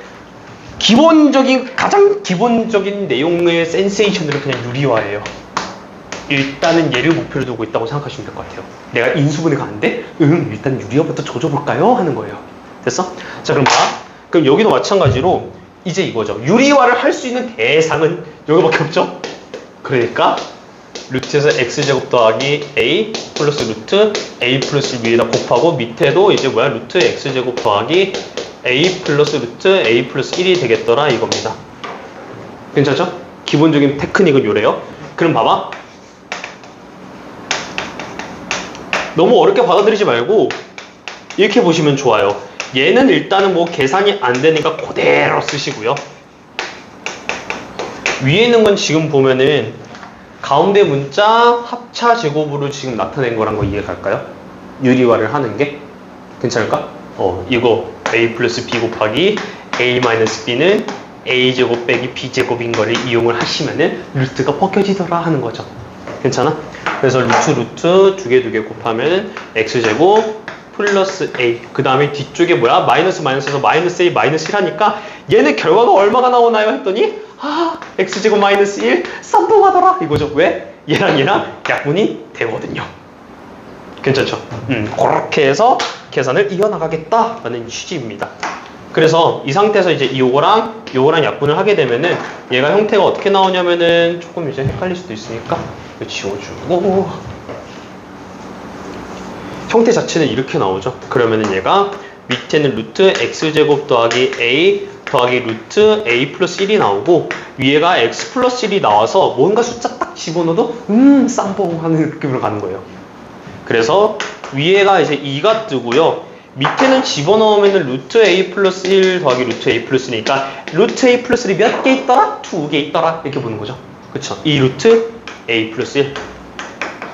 기본적인 가장 기본적인 내용의 센세이션들을 그냥 유리화해요. 일단은 얘를 목표로 두고 있다고 생각하시면 될 것 같아요. 내가 인수분해 가는데 일단 유리화부터 조져볼까요? 하는 거예요. 됐어? 자 그럼 봐. 그럼 여기도 마찬가지로 이제 이거죠. 유리화를 할 수 있는 대상은 여기밖에 없죠? 그러니까 루트에서 x제곱 더하기 a 플러스 루트 a 플러스 위에다 곱하고 밑에도 이제 뭐야 루트 x제곱 더하기 a 플러스 루트 a 플러스 1이 되겠더라 이겁니다. 괜찮죠? 기본적인 테크닉은 요래요. 그럼 봐봐. 너무 어렵게 받아들이지 말고 이렇게 보시면 좋아요. 얘는 일단은 뭐 계산이 안 되니까 그대로 쓰시고요. 위에 있는 건 지금 보면은 가운데 문자 합차 제곱으로 지금 나타낸 거란 거 이해 갈까요? 유리화를 하는 게 괜찮을까? 이거 a 플러스 b 곱하기 a 마이너스 b는 a 제곱 빼기 b 제곱인 거를 이용을 하시면은 루트가 벗겨지더라 하는 거죠. 괜찮아? 그래서 루트 두 개 곱하면 x 제곱 플러스 a 그 다음에 뒤쪽에 뭐야? 마이너스에서 마이너스 a 마이너스 1 하니까 얘는 결과가 얼마가 나오나요? 했더니 x제곱 마이너스 1 쌈뽕하더라 이거죠. 왜? 얘랑 약분이 되거든요. 괜찮죠? 그렇게 해서 계산을 이어나가겠다라는 취지입니다. 그래서 이 상태에서 이제 요거랑 약분을 하게 되면은 얘가 형태가 어떻게 나오냐면은 조금 이제 헷갈릴 수도 있으니까 이거 지워주고 형태 자체는 이렇게 나오죠. 그러면은 얘가 밑에는 루트 x제곱 더하기 a 더하기 루트 a 플러스 1이 나오고 위에가 x 플러스 1이 나와서 뭔가 숫자 딱 집어넣어도 쌈뽕 하는 느낌으로 가는 거예요. 그래서 위에가 이제 2가 뜨고요. 밑에는 집어넣으면 루트 a 플러스 1 더하기 루트 a 플러스 1이니까 루트 a 플러스 1이 몇 개 있더라? 2개 있더라? 이렇게 보는 거죠. 그쵸? 이 루트 a 플러스 1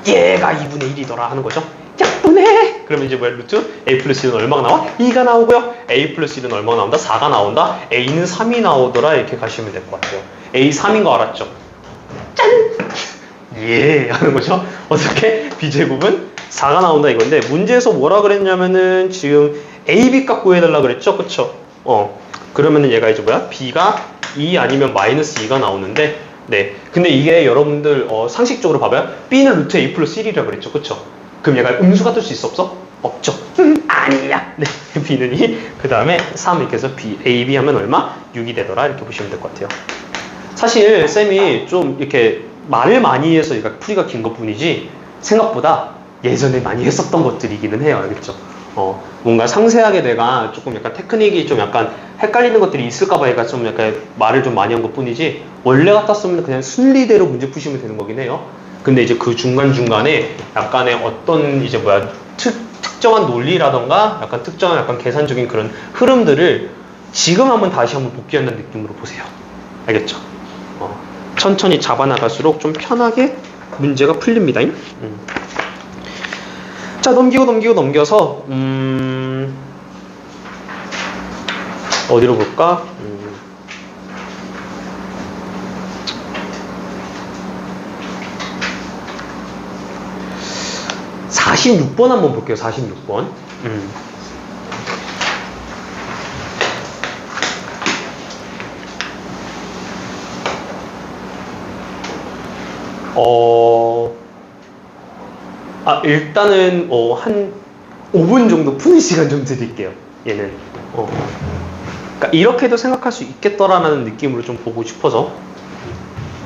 얘가 2분의 1이더라 하는 거죠. 약분해! 그러면 이제 뭐야? 루트 a 플러스 1은 얼마가 나와? 2가 나오고요. a 플러스 1은 얼마가 나온다? 4가 나온다. a는 3이 나오더라 이렇게 가시면 될 것 같아요. a 3인 거 알았죠? 짠! 예 하는 거죠. 어떻게? b제곱은 4가 나온다 이건데 문제에서 뭐라 그랬냐면은 지금 a, b 값 구해달라 그랬죠? 그쵸? 그러면은 얘가 이제 뭐야? b가 2 아니면 마이너스 2가 나오는데 네. 근데 이게 여러분들 상식적으로 봐봐요. b는 루트 a 플러스 1이라 그랬죠? 그쵸? 그럼 얘가 음수가 뜰 수 있어 없어? 없죠. 아니야. 네. b는 2, 그 다음에 3 이렇게 해서 b, a, b 하면 얼마? 6이 되더라 이렇게 보시면 될 것 같아요. 사실 쌤이 좀 이렇게 말을 많이 해서 얘가 풀이가 긴 것 뿐이지 생각보다 예전에 많이 했었던 것들이기는 해요. 알겠죠? 뭔가 상세하게 내가 조금 약간 테크닉이 좀 약간 헷갈리는 것들이 있을까봐 얘가 좀 약간 말을 좀 많이 한 것 뿐이지 원래 같았으면 그냥 순리대로 문제 푸시면 되는 거긴 해요. 근데 이제 그 중간중간에 약간의 어떤 이제 뭐야 특정한 논리라던가 약간 특정한 약간 계산적인 그런 흐름들을 지금 다시 한번 복귀한다는 느낌으로 보세요. 알겠죠? 천천히 잡아나갈수록 좀 편하게 문제가 풀립니다. 자, 넘겨서 어디로 볼까? 46번 한번 볼게요. 46번. 일단은 한 5분 정도 푸는 시간 좀 드릴게요. 얘는 그러니까 이렇게도 생각할 수 있겠더라라는 느낌으로 좀 보고 싶어서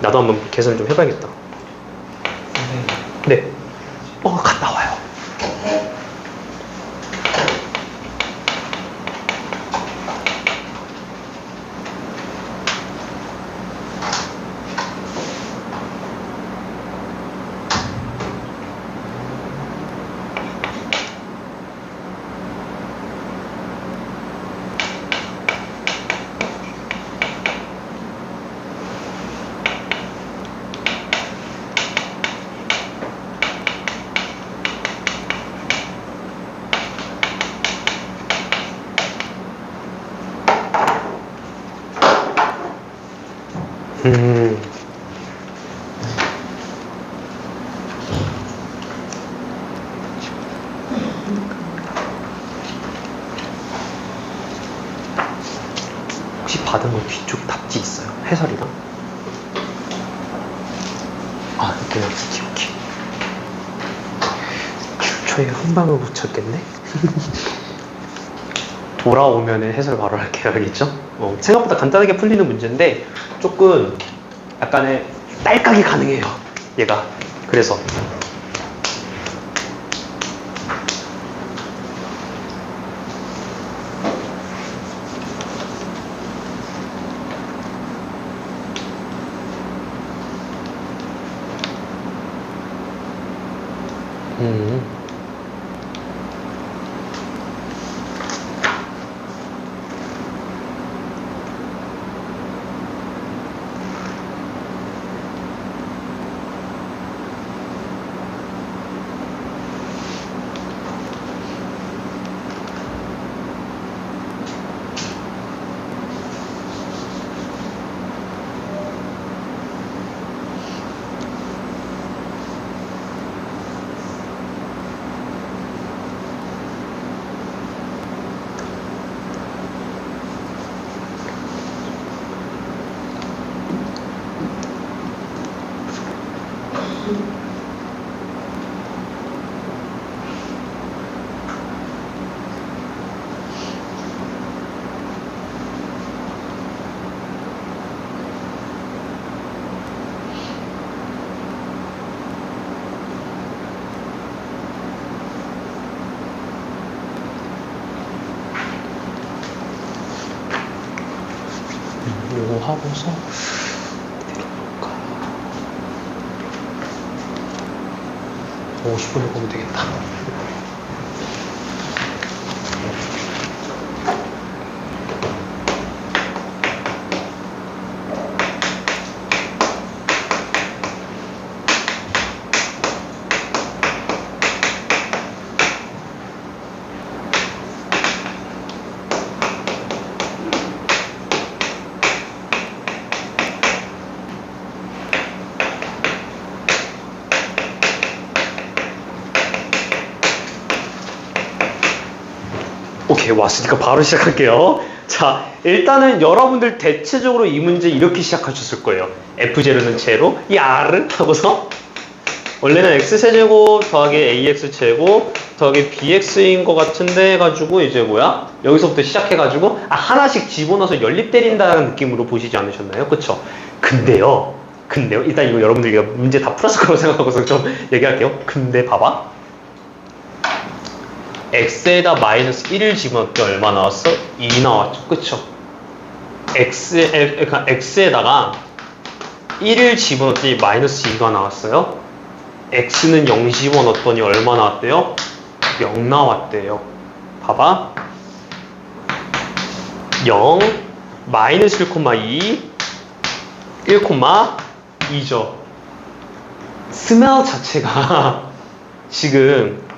나도 한번 계산 좀 해봐야겠다. 네. 갔다 와요. 답지 있어요. 해설이랑. 아, 그냥 오케이. 초에 한 방울 붙였겠네? 돌아오면은 해설 바로 할게요. 알겠죠? 생각보다 간단하게 풀리는 문제인데 조금 약간의 딸깍이 가능해요. 얘가. 그래서 요거 하고서 내려볼까? 50분을 보면 되겠다. 오케이, 왔으니까 바로 시작할게요. 자, 일단은 여러분들 대체적으로 이 문제 이렇게 시작하셨을 거예요. F0는 제로, 이 R을 하고서 원래는 X세제곱 더하기 AX제곱 더하기 BX인 것 같은데 해가지고 이제 뭐야? 여기서부터 시작해가지고 하나씩 집어넣어서 연립 때린다는 느낌으로 보시지 않으셨나요? 그쵸? 근데요, 일단 이거 여러분들 문제 다 풀었을 거라고 생각하고서 좀 얘기할게요. 근데 봐봐. x에다 마이너스 1을 집어넣기 얼마 나왔어? 2 나왔죠. 그쵸? x에다가 1을 집어넣었더니 마이너스 2가 나왔어요. x는 0 집어넣었더니 얼마 나왔대요? 0 나왔대요. 봐봐. 0, 마이너스 1,2, 1,2죠. 스멜 자체가 지금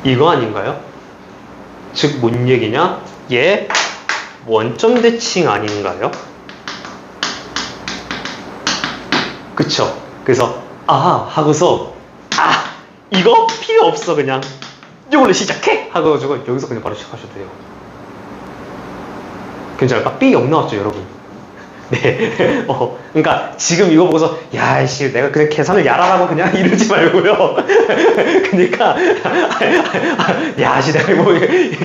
이거 아닌가요? 즉, 뭔 얘기냐? 얘 원점 대칭 아닌가요? 그쵸? 그래서 하고서 이거 필요 없어. 그냥 이걸로 시작해! 하고가지고 여기서 그냥 바로 시작하셔도 돼요. 괜찮을까? B 0 나왔죠, 여러분? 네. 그러니까 지금 이거 보고서 야씨 내가 그냥 계산을 야라라고 그냥 이러지 말고요. 그러니까 야씨 내가 뭐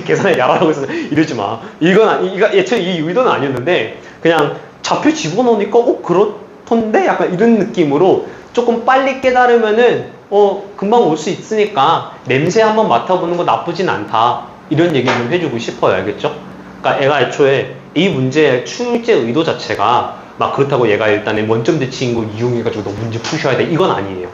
계산을 야라라고 해서 이러지 마. 이건 예초에 이 의도는 아니었는데 그냥 좌표 집어넣으니까 그렇던데 약간 이런 느낌으로 조금 빨리 깨달으면은 금방 올 수 있으니까 냄새 한번 맡아보는 거 나쁘진 않다. 이런 얘기 좀 해주고 싶어요. 알겠죠? 그러니까 애가 애초에 이 문제의 출제 의도 자체가 막 그렇다고 얘가 일단은 원점 대칭인 거 이용해가지고 너 문제 푸셔야 돼. 이건 아니에요.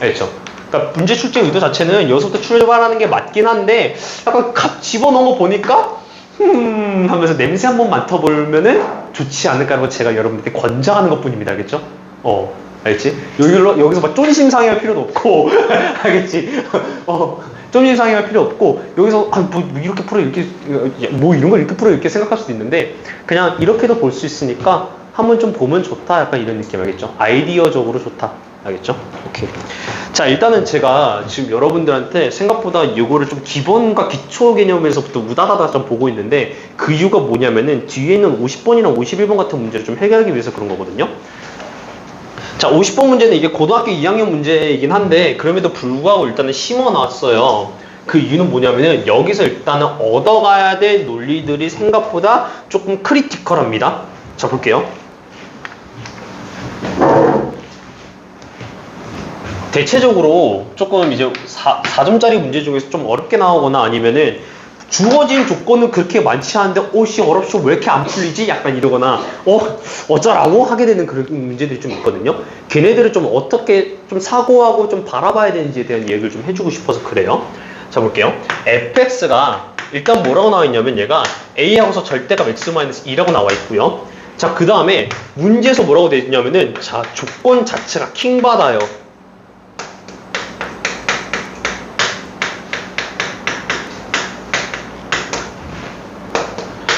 알죠? 그러니까 문제 출제 의도 자체는 여기서부터 출발하는 게 맞긴 한데 약간 값 집어넣은 거 보니까 하면서 냄새 한번 맡아보면은 좋지 않을까라고 제가 여러분들께 권장하는 것 뿐입니다. 알겠죠? 알겠지? 여기서 막 쫀심상해할 필요도 없고 알겠지? 쫀심상해할 필요 없고 여기서 뭐 이렇게 풀어 이렇게 뭐 이런 걸 이렇게 풀어 이렇게 생각할 수도 있는데 그냥 이렇게도 볼 수 있으니까 한번 좀 보면 좋다. 약간 이런 느낌 알겠죠? 아이디어적으로 좋다. 알겠죠? 오케이. 자, 일단은 제가 지금 여러분들한테 생각보다 이거를 좀 기본과 기초 개념에서부터 우다다다 좀 보고 있는데 그 이유가 뭐냐면은 뒤에 있는 50번이랑 51번 같은 문제를 좀 해결하기 위해서 그런 거거든요. 자, 50번 문제는 이게 고등학교 2학년 문제이긴 한데 그럼에도 불구하고 일단은 심어 놨어요. 그 이유는 뭐냐면은 여기서 일단은 얻어가야 될 논리들이 생각보다 조금 크리티컬합니다. 자, 볼게요. 대체적으로 조금 이제 4점짜리 문제 중에서 좀 어렵게 나오거나 아니면은 주어진 조건은 그렇게 많지 않은데 씨 어렵쇼 왜 이렇게 안 풀리지? 약간 이러거나 어쩌라고 하게 되는 그런 문제들이 좀 있거든요. 걔네들을 좀 어떻게 좀 사고하고 좀 바라봐야 되는지에 대한 얘기를 좀 해주고 싶어서 그래요. 자, 볼게요. fx가 일단 뭐라고 나와 있냐면 얘가 a하고서 절대값 x-2라고 나와 있고요. 자, 그 다음에 문제에서 뭐라고 되어 있냐면은 자, 조건 자체가 킹받아요.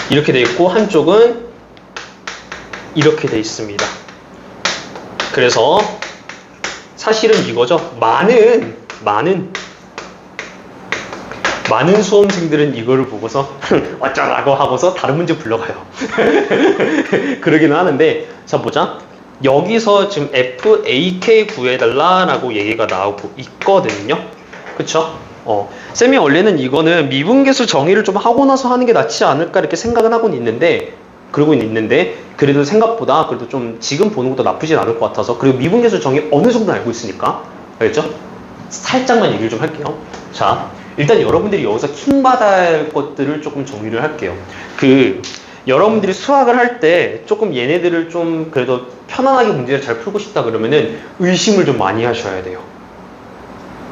이렇게 돼 있고 한쪽은 이렇게 돼 있습니다. 그래서 사실은 이거죠. 많은 수험생들은 이거를 보고서 어쩌라고 하고서 다른 문제 불러가요. 그러기는 하는데 자, 보자. 여기서 지금 FAK 구해달라 라고 얘기가 나오고 있거든요. 그쵸? 쌤이 원래는 이거는 미분계수 정의를 좀 하고 나서 하는 게 낫지 않을까 이렇게 생각은 하고는 있는데 그래도 생각보다 그래도 좀 지금 보는 것도 나쁘진 않을 것 같아서 그리고 미분계수 정의 어느 정도 알고 있으니까 알겠죠? 살짝만 얘기를 좀 할게요. 자, 일단 여러분들이 여기서 킹받아야 할 것들을 조금 정리를 할게요. 여러분들이 수학을 할 때 조금 얘네들을 좀 그래도 편안하게 문제를 잘 풀고 싶다 그러면은 의심을 좀 많이 하셔야 돼요.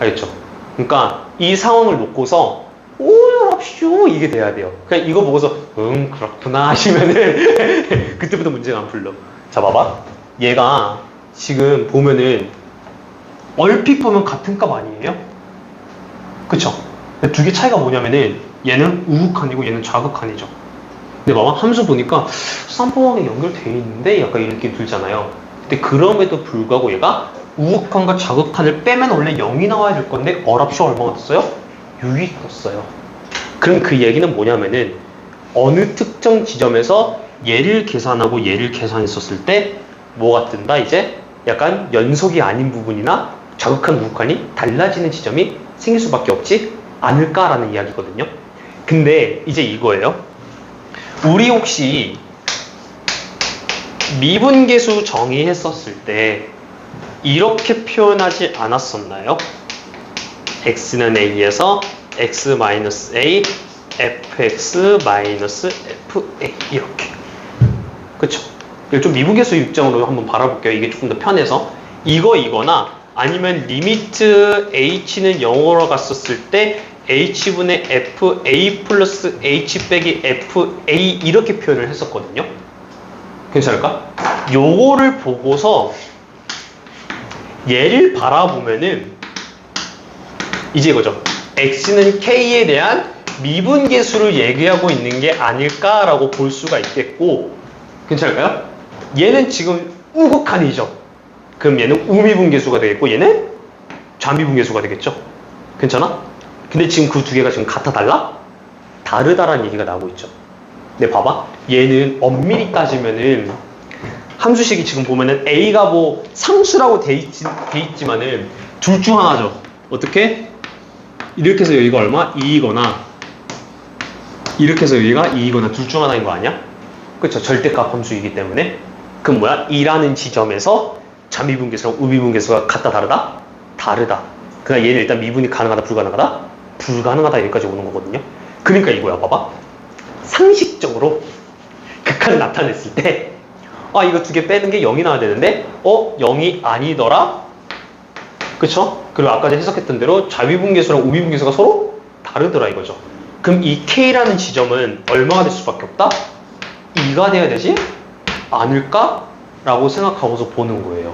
알겠죠? 그러니까 이 상황을 놓고서 어렵쇼 이게 돼야 돼요. 그냥 이거 보고서 그렇구나 하시면은 그때부터 문제가 안 풀려. 자, 봐봐. 얘가 지금 보면은 얼핏 보면 같은 값 아니에요? 그쵸? 두 개 차이가 뭐냐면은 얘는 우극한이고 얘는 좌극한이죠. 근데 봐봐 함수 보니까 쌈뽕하게 연결되어 있는데 약간 이런 느낌 들잖아요. 근데 그럼에도 불구하고 얘가 우극한과 좌극한을 빼면 원래 0이 나와야 될 건데 어랍쇼 얼마가 떴어요? 6이 떴어요. 그럼 그 얘기는 뭐냐면은 어느 특정 지점에서 얘를 계산하고 얘를 계산했었을 때 뭐가 뜬다? 이제 약간 연속이 아닌 부분이나 좌극한 우극한이 달라지는 지점이 생길 수밖에 없지 않을까라는 이야기거든요. 근데 이제 이거예요. 우리 혹시 미분계수 정의했었을 때 이렇게 표현하지 않았었나요? x는 a에서 x-a fx-fa 이렇게. 그쵸? 좀 미분계수 입장으로 한번 바라볼게요. 이게 조금 더 편해서 이거나 아니면 리미트 h는 0으로 갔었을 때 h분의 fa 플러스 h 빼기 fa 이렇게 표현을 했었거든요. 괜찮을까? 요거를 보고서 얘를 바라보면은 이제 이거죠. x는 k에 대한 미분계수를 얘기하고 있는 게 아닐까라고 볼 수가 있겠고, 괜찮을까요? 얘는 지금 우극한이죠. 그럼 얘는 우미분계수가 되겠고 얘는 좌미분계수가 되겠죠. 괜찮아? 근데 지금 그 두 개가 지금 같아 달라? 다르다라는 얘기가 나오고 있죠. 근데 봐봐. 얘는 엄밀히 따지면은 함수식이 지금 보면은 a가 뭐 상수라고 돼 있지만은 둘 중 하나죠. 어떻게? 이렇게 해서 여기가 얼마? 2이거나 이렇게 해서 여기가 2이거나 둘 중 하나인 거 아니야? 그쵸? 절대값 함수이기 때문에. 그럼 뭐야? 2라는 지점에서 좌미분계수랑 우미분계수가 같다 다르다? 다르다. 그러니까 얘는 일단 미분이 가능하다 불가능하다? 불가능하다 여기까지 오는 거거든요. 그러니까 이거야. 봐봐. 상식적으로 극한을 나타냈을 때 이거 두 개 빼는 게 0이 나와야 되는데 0이 아니더라? 그쵸? 그리고 아까 전에 해석했던 대로 좌미분계수랑 우미분계수가 서로 다르더라 이거죠. 그럼 이 K라는 지점은 얼마가 될 수밖에 없다? 2가 돼야 되지 않을까? 라고 생각하고서 보는 거예요.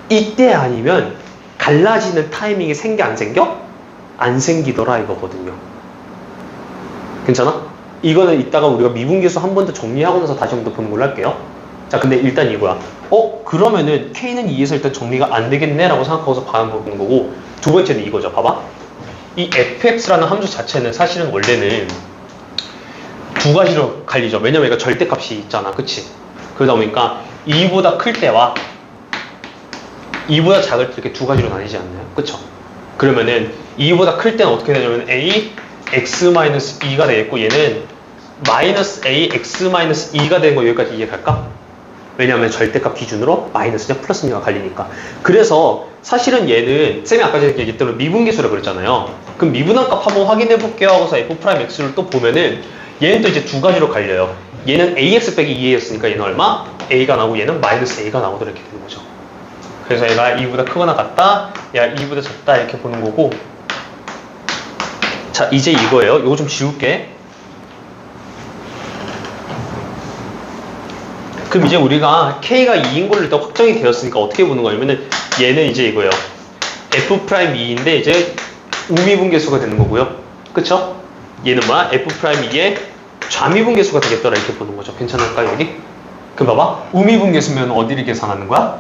이때 아니면 갈라지는 타이밍이 생겨 안 생겨? 안 생기더라 이거거든요. 괜찮아? 이거는 이따가 우리가 미분계수 한 번 더 정리하고 나서 다시 한 번 더 보는 걸로 할게요. 자, 근데 일단 이거야. 그러면은 K는 2에서 일단 정리가 안 되겠네 라고 생각하고서 봐보는 거고, 두 번째는 이거죠. 봐봐. 이 fx라는 함수 자체는 사실은 원래는 두 가지로 갈리죠. 왜냐면 얘가 절대값이 있잖아. 그치? 그러다 보니까 2보다 클 때와 2보다 작을 때 이렇게 두 가지로 나뉘지 않나요? 그쵸? 그러면은 2보다 클 때는 어떻게 되냐면 a x-2가 되겠고, 얘는 마이너스 a x-2가 되는 거 여기까지 이해갈까? 왜냐하면 절대값 기준으로 마이너스냐 플러스냐가 갈리니까. 그래서 사실은 얘는 쌤이 아까 전에 얘기했던 미분계수라 그랬잖아요. 그럼 미분한 값 한번 확인해 볼게요 하고서 f'x를 또 보면은 얘는 또 이제 두 가지로 갈려요. 얘는 ax 빼기 2a였으니까 얘는 얼마? a가 나오고 얘는 마이너스 a가 나오고 이렇게 되는 거죠. 그래서 얘가 2보다 크거나 같다, 야 2보다 작다 이렇게 보는 거고. 자, 이제 이거예요. 이거 좀 지울게. 그럼 이제 우리가 K가 2인 걸로 일단 확정이 되었으니까 어떻게 보는 거냐면은 얘는 이제 이거예요. F'2인데 이제 우미분계수가 되는 거고요. 그쵸? 얘는 뭐야? F'2의 좌미분계수가 되겠더라 이렇게 보는 거죠. 괜찮을까 여기? 그럼 봐봐. 우미분계수면 어디를 계산하는 거야?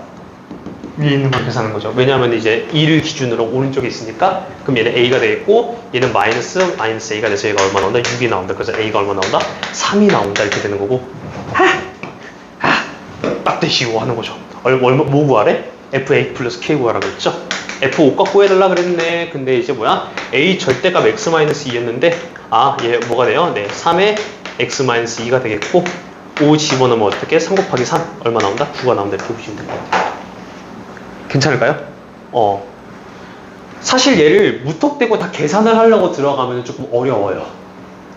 위에 있는 걸 계산하는 거죠. 왜냐하면 이제 2를 기준으로 오른쪽에 있으니까, 그럼 얘는 A가 되겠고 얘는 마이너스 A가 돼서 얘가 얼마 나온다? 6이 나온다. 그래서 A가 얼마 나온다? 3이 나온다 이렇게 되는 거고. 딱 대시오 하는 거죠. 뭐 구하래? FA 플러스 K 구하라고 했죠? F5값 구해달라 그랬네. 근데 이제 뭐야? A 절대값 X-2였는데 얘 뭐가 돼요? 네, 3의 X-2가 되겠고 5 집어넣으면 어떻게? 3 곱하기 3 얼마 나온다? 9가 나온다 이렇게 보시면 될 것 같아요. 괜찮을까요? 사실 얘를 무턱대고 다 계산을 하려고 들어가면 조금 어려워요.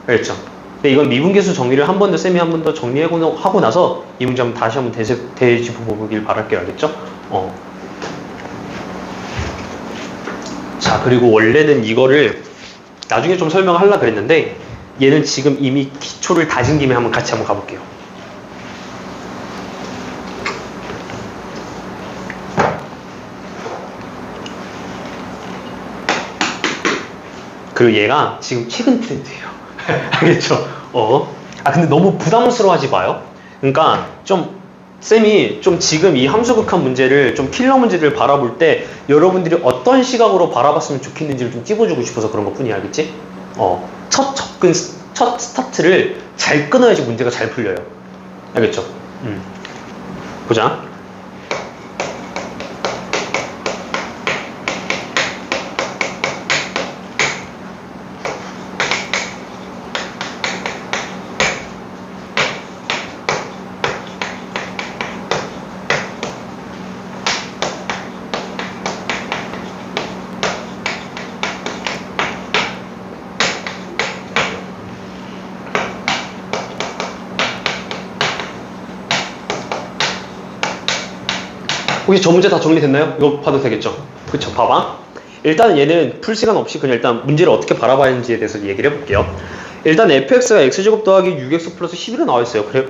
알겠죠? 근데 이건 미분계수 정리를 한 번 더 쌤이 한 번 더 정리하고 나서 이 문제 한번 다시 한번 되짚어보길 바랄게요. 알겠죠? 자, 그리고 원래는 이거를 나중에 좀 설명하려고 그랬는데 얘는 지금 이미 기초를 다진 김에 같이 한번 가볼게요. 그리고 얘가 지금 최근 트렌드예요. 알겠죠? 근데 너무 부담스러워하지 마요. 그러니까 쌤이 지금 이 함수극한 문제를 킬러 문제를 바라볼 때 여러분들이 어떤 시각으로 바라봤으면 좋겠는지를 좀 찝어주고 싶어서 그런 것 뿐이야. 알겠지? 첫 스타트를 잘 끊어야지 문제가 잘 풀려요. 알겠죠? 보자. 혹시 저 문제 다 정리됐나요? 이거 봐도 되겠죠? 그쵸? 봐봐. 일단 얘는 풀 시간 없이 그냥 일단 문제를 어떻게 바라봐야 하는지에 대해서 얘기를 해볼게요. 일단 fx가 x제곱 더하기 6x 플러스 11로 나와 있어요. 그래,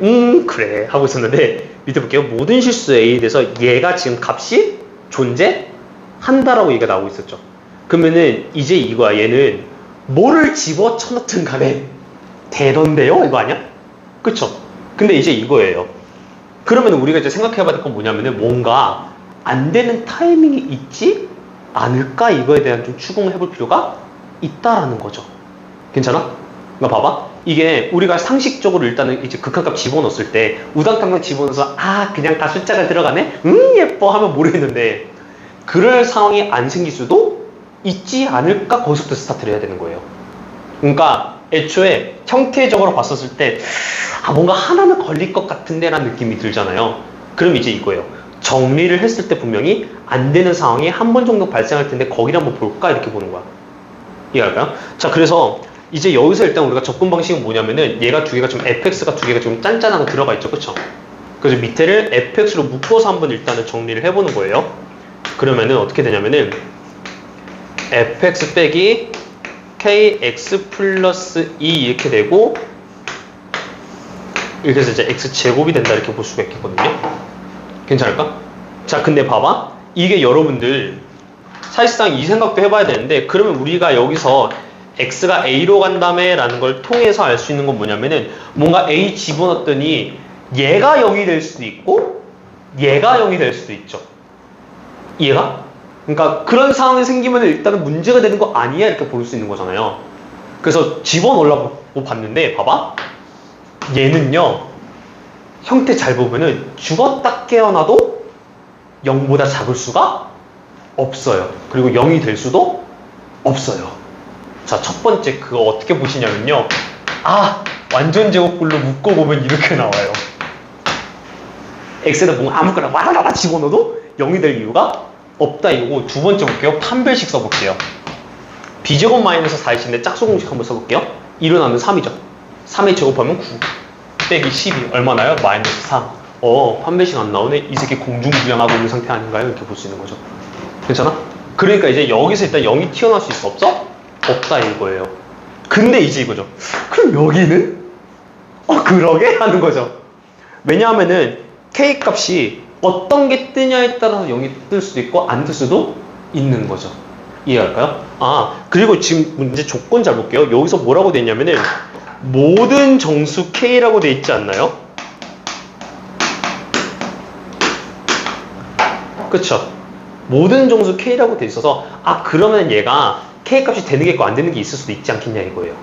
그래 하고 있었는데 밑에 볼게요. 모든 실수 a에 대해서 얘가 지금 값이 존재한다라고 얘기가 나오고 있었죠. 그러면은 이제 이거야. 얘는 뭐를 집어쳐넣든 간에 되던데요? 이거 아니야? 그쵸? 근데 이제 이거예요. 그러면 우리가 이제 생각해봐야 될 건 뭐냐면은 뭔가 안 되는 타이밍이 있지 않을까? 이거에 대한 좀 추궁을 해볼 필요가 있다라는 거죠. 괜찮아? 그러니까 봐봐. 이게 우리가 상식적으로 일단은 이제 극한값 집어넣었을 때 우당탕탕 집어넣어서 그냥 다 숫자가 들어가네? 예뻐 하면 모르겠는데 그럴 상황이 안 생길 수도 있지 않을까? 거기서부터 스타트를 해야 되는 거예요. 그러니까 애초에 형태적으로 봤었을 때 뭔가 하나는 걸릴 것 같은데 라는 느낌이 들잖아요. 그럼 이제 이거예요. 정리를 했을 때 분명히 안 되는 상황이 한 번 정도 발생할 텐데 거기를 한번 볼까? 이렇게 보는 거야. 이해할까요? 자, 그래서 이제 여기서 일단 우리가 접근 방식은 뭐냐면은 얘가 두 개가 지금 fx가 두 개가 지금 짠짠하게 들어가 있죠. 그쵸? 그래서 밑에를 fx로 묶어서 한번 일단은 정리를 해보는 거예요. 그러면은 어떻게 되냐면은 fx 빼기 kx 플러스 2 이렇게 되고 이렇게 해서 이제 x제곱이 된다 이렇게 볼 수가 있겠거든요. 괜찮을까? 자, 근데 봐봐. 이게 여러분들 사실상 이 생각도 해봐야 되는데 그러면 우리가 여기서 x가 a로 간다며 라는 걸 통해서 알 수 있는 건 뭐냐면은 뭔가 a 집어넣었더니 얘가 0이 될 수도 있고 얘가 0이 될 수도 있죠. 이해가? 그러니까 그런 상황이 생기면 일단은 문제가 되는 거 아니야 이렇게 볼 수 있는 거잖아요. 그래서 집어넣으려고 봤는데 봐봐. 얘는요. 형태 잘 보면은 죽었다 깨어나도 0보다 작을 수가 없어요. 그리고 0이 될 수도 없어요. 자, 첫 번째 그거 어떻게 보시냐면요. 완전 제곱글로 묶어보면 이렇게 나와요. x에다 뭔가 아무거나 와라라라 집어넣어도 0이 될 이유가 없다 이거고. 두 번째 볼게요. 판별식 써볼게요. b제곱 마이너스 4x인데 짝수 공식 한번 써볼게요. 1로 나누면 3이죠. 3에 제곱하면 9 빼기 12 얼마나요? 마이너스 3. 판별식 안 나오네. 이 새끼 공중부양하고 있는 상태 아닌가요? 이렇게 볼 수 있는 거죠. 괜찮아? 그러니까 이제 여기서 일단 0이 튀어나올 수 있어? 없어? 없다 이거예요. 근데 이제 이거죠. 그럼 여기는? 그러게? 하는 거죠. 왜냐하면은 k 값이 어떤 게 뜨냐에 따라서 0이 뜰 수도 있고 안 뜰 수도 있는 거죠. 이해할까요? 그리고 지금 문제 조건 잘 볼게요. 여기서 뭐라고 돼 있냐면은 모든 정수 k라고 돼 있지 않나요? 그쵸? 모든 정수 k라고 돼 있어서 그러면 얘가 k 값이 되는 게 있고 안 되는 게 있을 수도 있지 않겠냐 이거예요.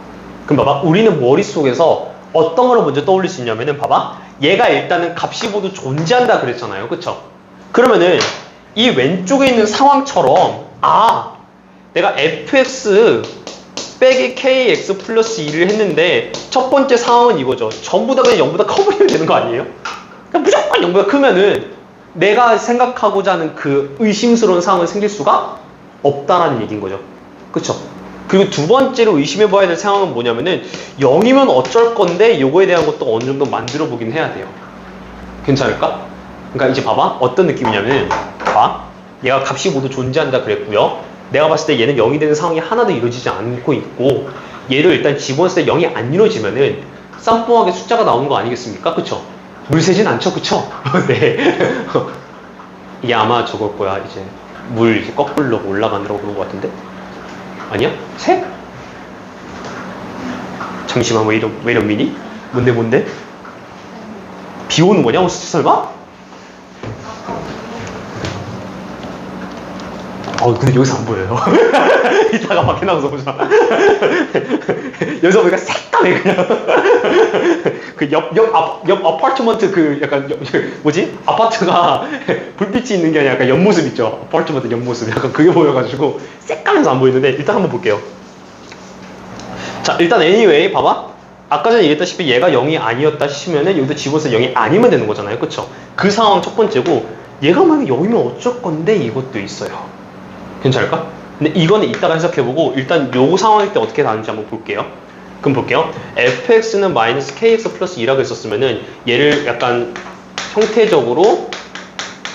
그럼 봐봐. 우리는 머릿속에서 어떤 거를 먼저 떠올릴 수 있냐면은 봐봐. 얘가 일단은 값이 모두 존재한다 그랬잖아요. 그쵸? 그러면은 이 왼쪽에 있는 상황처럼 내가 fx 빼기 kx 플러스 2를 했는데 첫 번째 상황은 이거죠. 전부 다 그냥 0보다 커버리면 되는 거 아니에요? 그냥 무조건 0보다 크면은 내가 생각하고자 하는 그 의심스러운 상황은 생길 수가 없다라는 얘기인 거죠. 그쵸? 그리고 두 번째로 의심해봐야 될 상황은 뭐냐면은 0이면 어쩔 건데 요거에 대한 것도 어느 정도 만들어 보긴 해야 돼요. 괜찮을까? 그러니까 이제 봐봐. 어떤 느낌이냐면 봐봐. 얘가 값이 모두 존재한다 그랬고요. 내가 봤을 때 얘는 0이 되는 상황이 하나도 이루어지지 않고 있고 얘를 일단 집어넣었을 때 0이 안 이루어지면은 쌈뽕하게 숫자가 나오는 거 아니겠습니까? 그쵸? 물 새진 않죠? 그쵸? 네. 이게 아마 저걸 거야. 이제 물 이렇게 거꾸로 올라가느라고 그런 것 같은데? 아니야? 새? 잠시만, 왜 이런 미니? 뭔데? 비 오는 거냐? 설마? 근데 여기서 안 보여요. 이따가 밖에 나가서 보자. 여기서 보니까 새까매, 그냥. 옆 아파트먼트 약간, 뭐지? 아파트가 불빛이 있는 게 아니라 약간 옆모습 있죠? 아파트먼트 옆모습. 약간 그게 보여가지고 새까매서 안 보이는데, 일단 한번 볼게요. 자, 일단 anyway, 봐봐. 아까 전에 얘기했다시피 얘가 0이 아니었다 싶으면은 여기도 집어서 0이 아니면 되는 거잖아요. 그쵸? 그 상황 첫 번째고, 얘가 만약에 0이면 어쩔 건데 이것도 있어요. 괜찮을까? 근데 이거는 이따가 해석해보고 일단 요 상황일 때 어떻게 다른지 한번 볼게요. 그럼 볼게요. fx는 마이너스 kx 플러스 2라고 했었으면은 얘를 약간 형태적으로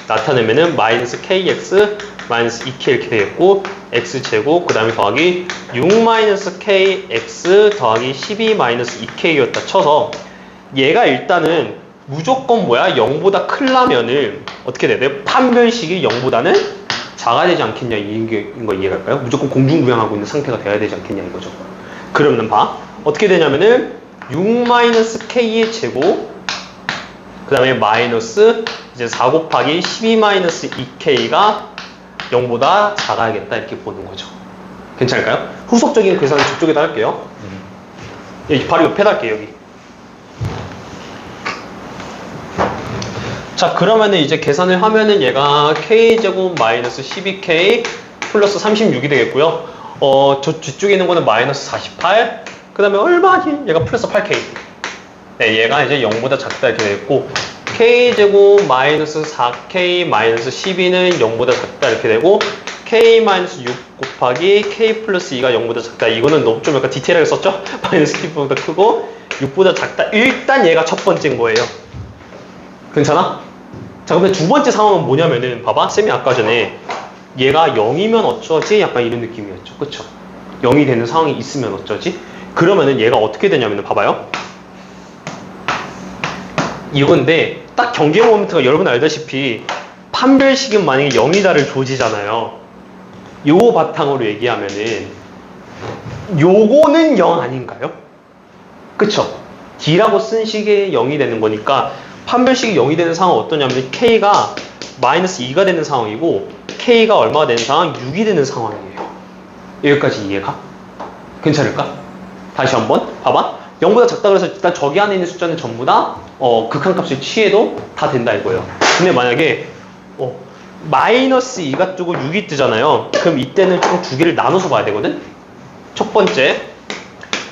나타내면은 마이너스 kx 마이너스 2k 이렇게 되겠고 x제곱 그 다음에 더하기 6 마이너스 kx 더하기 12 마이너스 2k였다 쳐서 얘가 일단은 무조건 0보다 크려면은 어떻게 돼야 돼요? 판별식이 0보다는 작아야 되지 않겠냐 이거 이해갈까요? 무조건 공중부양하고 있는 상태가 돼야 되지 않겠냐 이거죠. 그러면 봐. 어떻게 되냐면은 6-k의 제곱 그 다음에 마이너스 이제 4 곱하기 12-2k가 0보다 작아야겠다 이렇게 보는 거죠. 괜찮을까요? 후속적인 계산은 저쪽에다 할게요. 여기 바로 옆에다 할게요. 여기. 자, 그러면은 이제 계산을 하면은 얘가 k제곱 마이너스 12k 플러스 36이 되겠고요. 저 뒤쪽에 있는 거는 마이너스 48. 그 다음에 얼마지? 얘가 플러스 8k. 네, 얘가 이제 0보다 작다 이렇게 되겠고, k제곱 마이너스 4k 마이너스 12는 0보다 작다 이렇게 되고, k 마이너스 6 곱하기 k 플러스 2가 0보다 작다. 이거는 너무 좀 약간 디테일하게 썼죠? 마이너스 10보다 크고, 6보다 작다. 일단 얘가 첫 번째인 거예요. 괜찮아? 자, 그러면 두 번째 상황은 뭐냐면은 봐봐. 쌤이 아까 전에 얘가 0이면 어쩌지? 약간 이런 느낌이었죠. 그쵸? 0이 되는 상황이 있으면 어쩌지? 그러면은 얘가 어떻게 되냐면은 봐봐요. 이건데 딱 경계 모멘트가 여러분 알다시피 판별식은 만약에 0이다를 조지잖아요. 요거 바탕으로 얘기하면은 요거는 0 아닌가요? 그쵸? D라고 쓴 식의 0이 되는 거니까 판별식이 0이 되는 상황은 어떠냐면 K가 마이너스 2가 되는 상황이고 K가 얼마가 되는 상황? 6이 되는 상황이에요. 여기까지 이해가? 괜찮을까? 다시 한번 봐봐. 0보다 작다 그래서 일단 저기 안에 있는 숫자는 전부 다 극한값을 취해도 다 된다 이거예요. 근데 만약에 마이너스 2가 뜨고 6이 뜨잖아요. 그럼 이때는 총 두 개를 나눠서 봐야 되거든. 첫 번째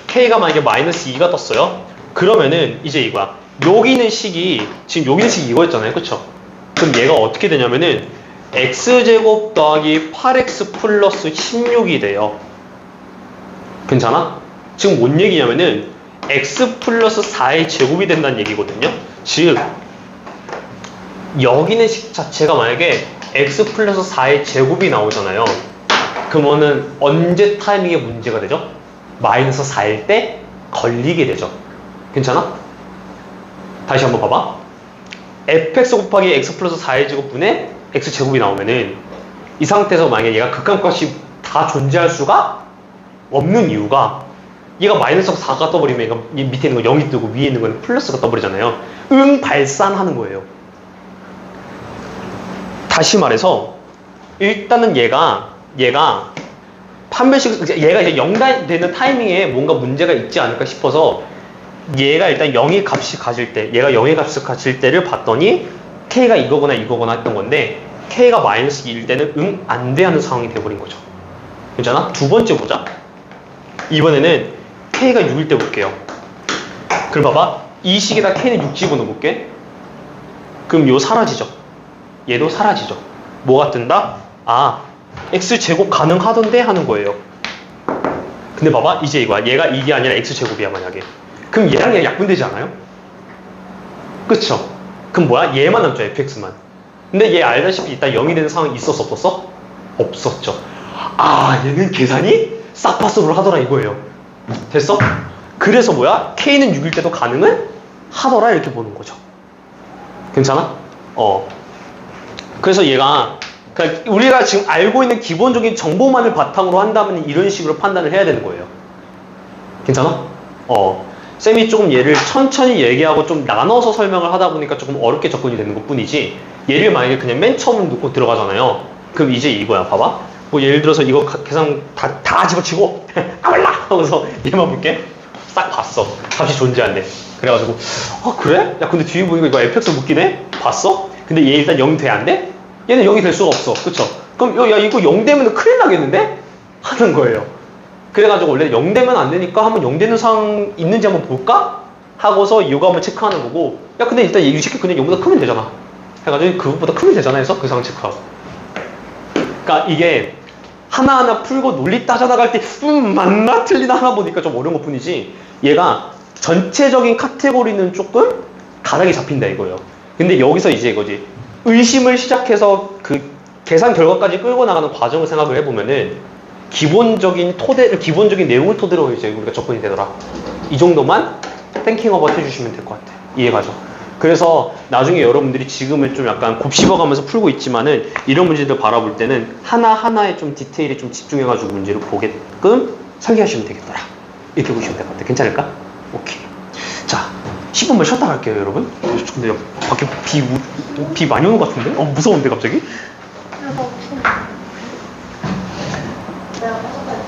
K가 만약에 마이너스 2가 떴어요. 그러면은 이제 이거야. 여기 있는 식이 지금 여기 있는 식이 이거였잖아요. 그쵸? 그럼 얘가 어떻게 되냐면은 x제곱 더하기 8x 플러스 16이 돼요. 괜찮아? 지금 뭔 얘기냐면은 x 플러스 4의 제곱이 된다는 얘기거든요. 즉 여기 있는 식 자체가 만약에 x 플러스 4의 제곱이 나오잖아요. 그러면은 언제 타이밍에 문제가 되죠? 마이너스 4일 때 걸리게 되죠. 괜찮아? 다시 한번 봐봐. fx 곱하기 x 플러스 4의 제곱분의 x 제곱이 나오면은 이 상태에서 만약에 얘가 극한값이 다 존재할 수가 없는 이유가 얘가 마이너스 4가 떠버리면 얘가 밑에 있는 거 0이 뜨고 위에 있는 건 플러스가 떠버리잖아요. 발산하는 거예요. 다시 말해서 일단은 얘가 판별식 얘가 이제 0 되는 타이밍에 뭔가 문제가 있지 않을까 싶어서 얘가 일단 0의 값이 가질 때 얘가 0의 값을 가질 때를 봤더니 K가 이거거나 했던 건데 K가 마이너스 2일 때는 안 돼 하는 상황이 돼버린 거죠. 괜찮아? 두 번째 보자. 이번에는 K가 6일 때 볼게요. 그럼 봐봐. 이 식에다 K는 6 집어넣어볼게. 그럼 요 사라지죠. 얘도 사라지죠. 뭐가 뜬다? X제곱 가능하던데 하는 거예요. 근데 봐봐. 이제 이거야. 얘가 이게 아니라 X제곱이야 만약에. 그럼 얘랑 얘랑 약분되지 않아요? 그쵸? 그럼 뭐야? 얘만 남죠. fx만. 근데 얘 알다시피 일단 0이 되는 상황이 있었어 없었어? 없었죠. 얘는 계산이 싹파스로 하더라 이거예요. 됐어? 그래서 뭐야? K는 6일 때도 가능은 하더라 이렇게 보는 거죠. 괜찮아? 그래서 얘가 그러니까 우리가 지금 알고 있는 기본적인 정보만을 바탕으로 한다면 이런 식으로 판단을 해야 되는 거예요. 괜찮아? 쌤이 조금 얘를 천천히 얘기하고 좀 나눠서 설명을 하다 보니까 조금 어렵게 접근이 되는 것 뿐이지 얘를 만약에 그냥 맨 처음 놓고 들어가잖아요. 그럼 이제 이거야. 봐봐. 뭐 예를 들어서 이거 계산 다 집어치고 몰라! 하면서 얘만 볼게. 싹 봤어. 값이 존재한대. 그래가지고 그래? 야 근데 뒤에 보니까 이거 fx 묶이네? 봤어? 근데 얘 일단 0 돼? 안 돼? 얘는 0이 될 수가 없어. 그쵸? 그럼 야 이거 0 되면 큰일 나겠는데? 하는 거예요. 그래가지고 원래 0 되면 안 되니까 한번 0 되는 상황 있는지 한번 볼까? 하고서 이거 한번 체크하는 거고 야 근데 일단 이 새끼 그냥 0보다 크면 되잖아. 해가지고 그것보다 크면 되잖아 해서 그 상황 체크하고. 그러니까 이게 하나하나 풀고 논리 따져나갈 때 맞나 틀리나 하나 보니까 좀 어려운 것 뿐이지 얘가 전체적인 카테고리는 조금 가닥이 잡힌다 이거예요. 근데 여기서 이제 이거지. 의심을 시작해서 그 계산 결과까지 끌고 나가는 과정을 생각을 해보면은 기본적인 내용을 토대로 이제 우리가 접근이 되더라. 이 정도만 땡킹 어바웃 해주시면 될 것 같아. 이해가죠? 그래서 나중에 여러분들이 지금은 좀 약간 곱씹어가면서 풀고 있지만은 이런 문제들 바라볼 때는 하나하나에 좀 디테일에 좀 집중해가지고 문제를 보게끔 설계하시면 되겠더라. 이렇게 보시면 될 것 같아. 괜찮을까? 오케이. 자, 10분만 쉬었다 갈게요, 여러분. 근데 밖에 비 많이 오는 것 같은데? 무서운데 갑자기?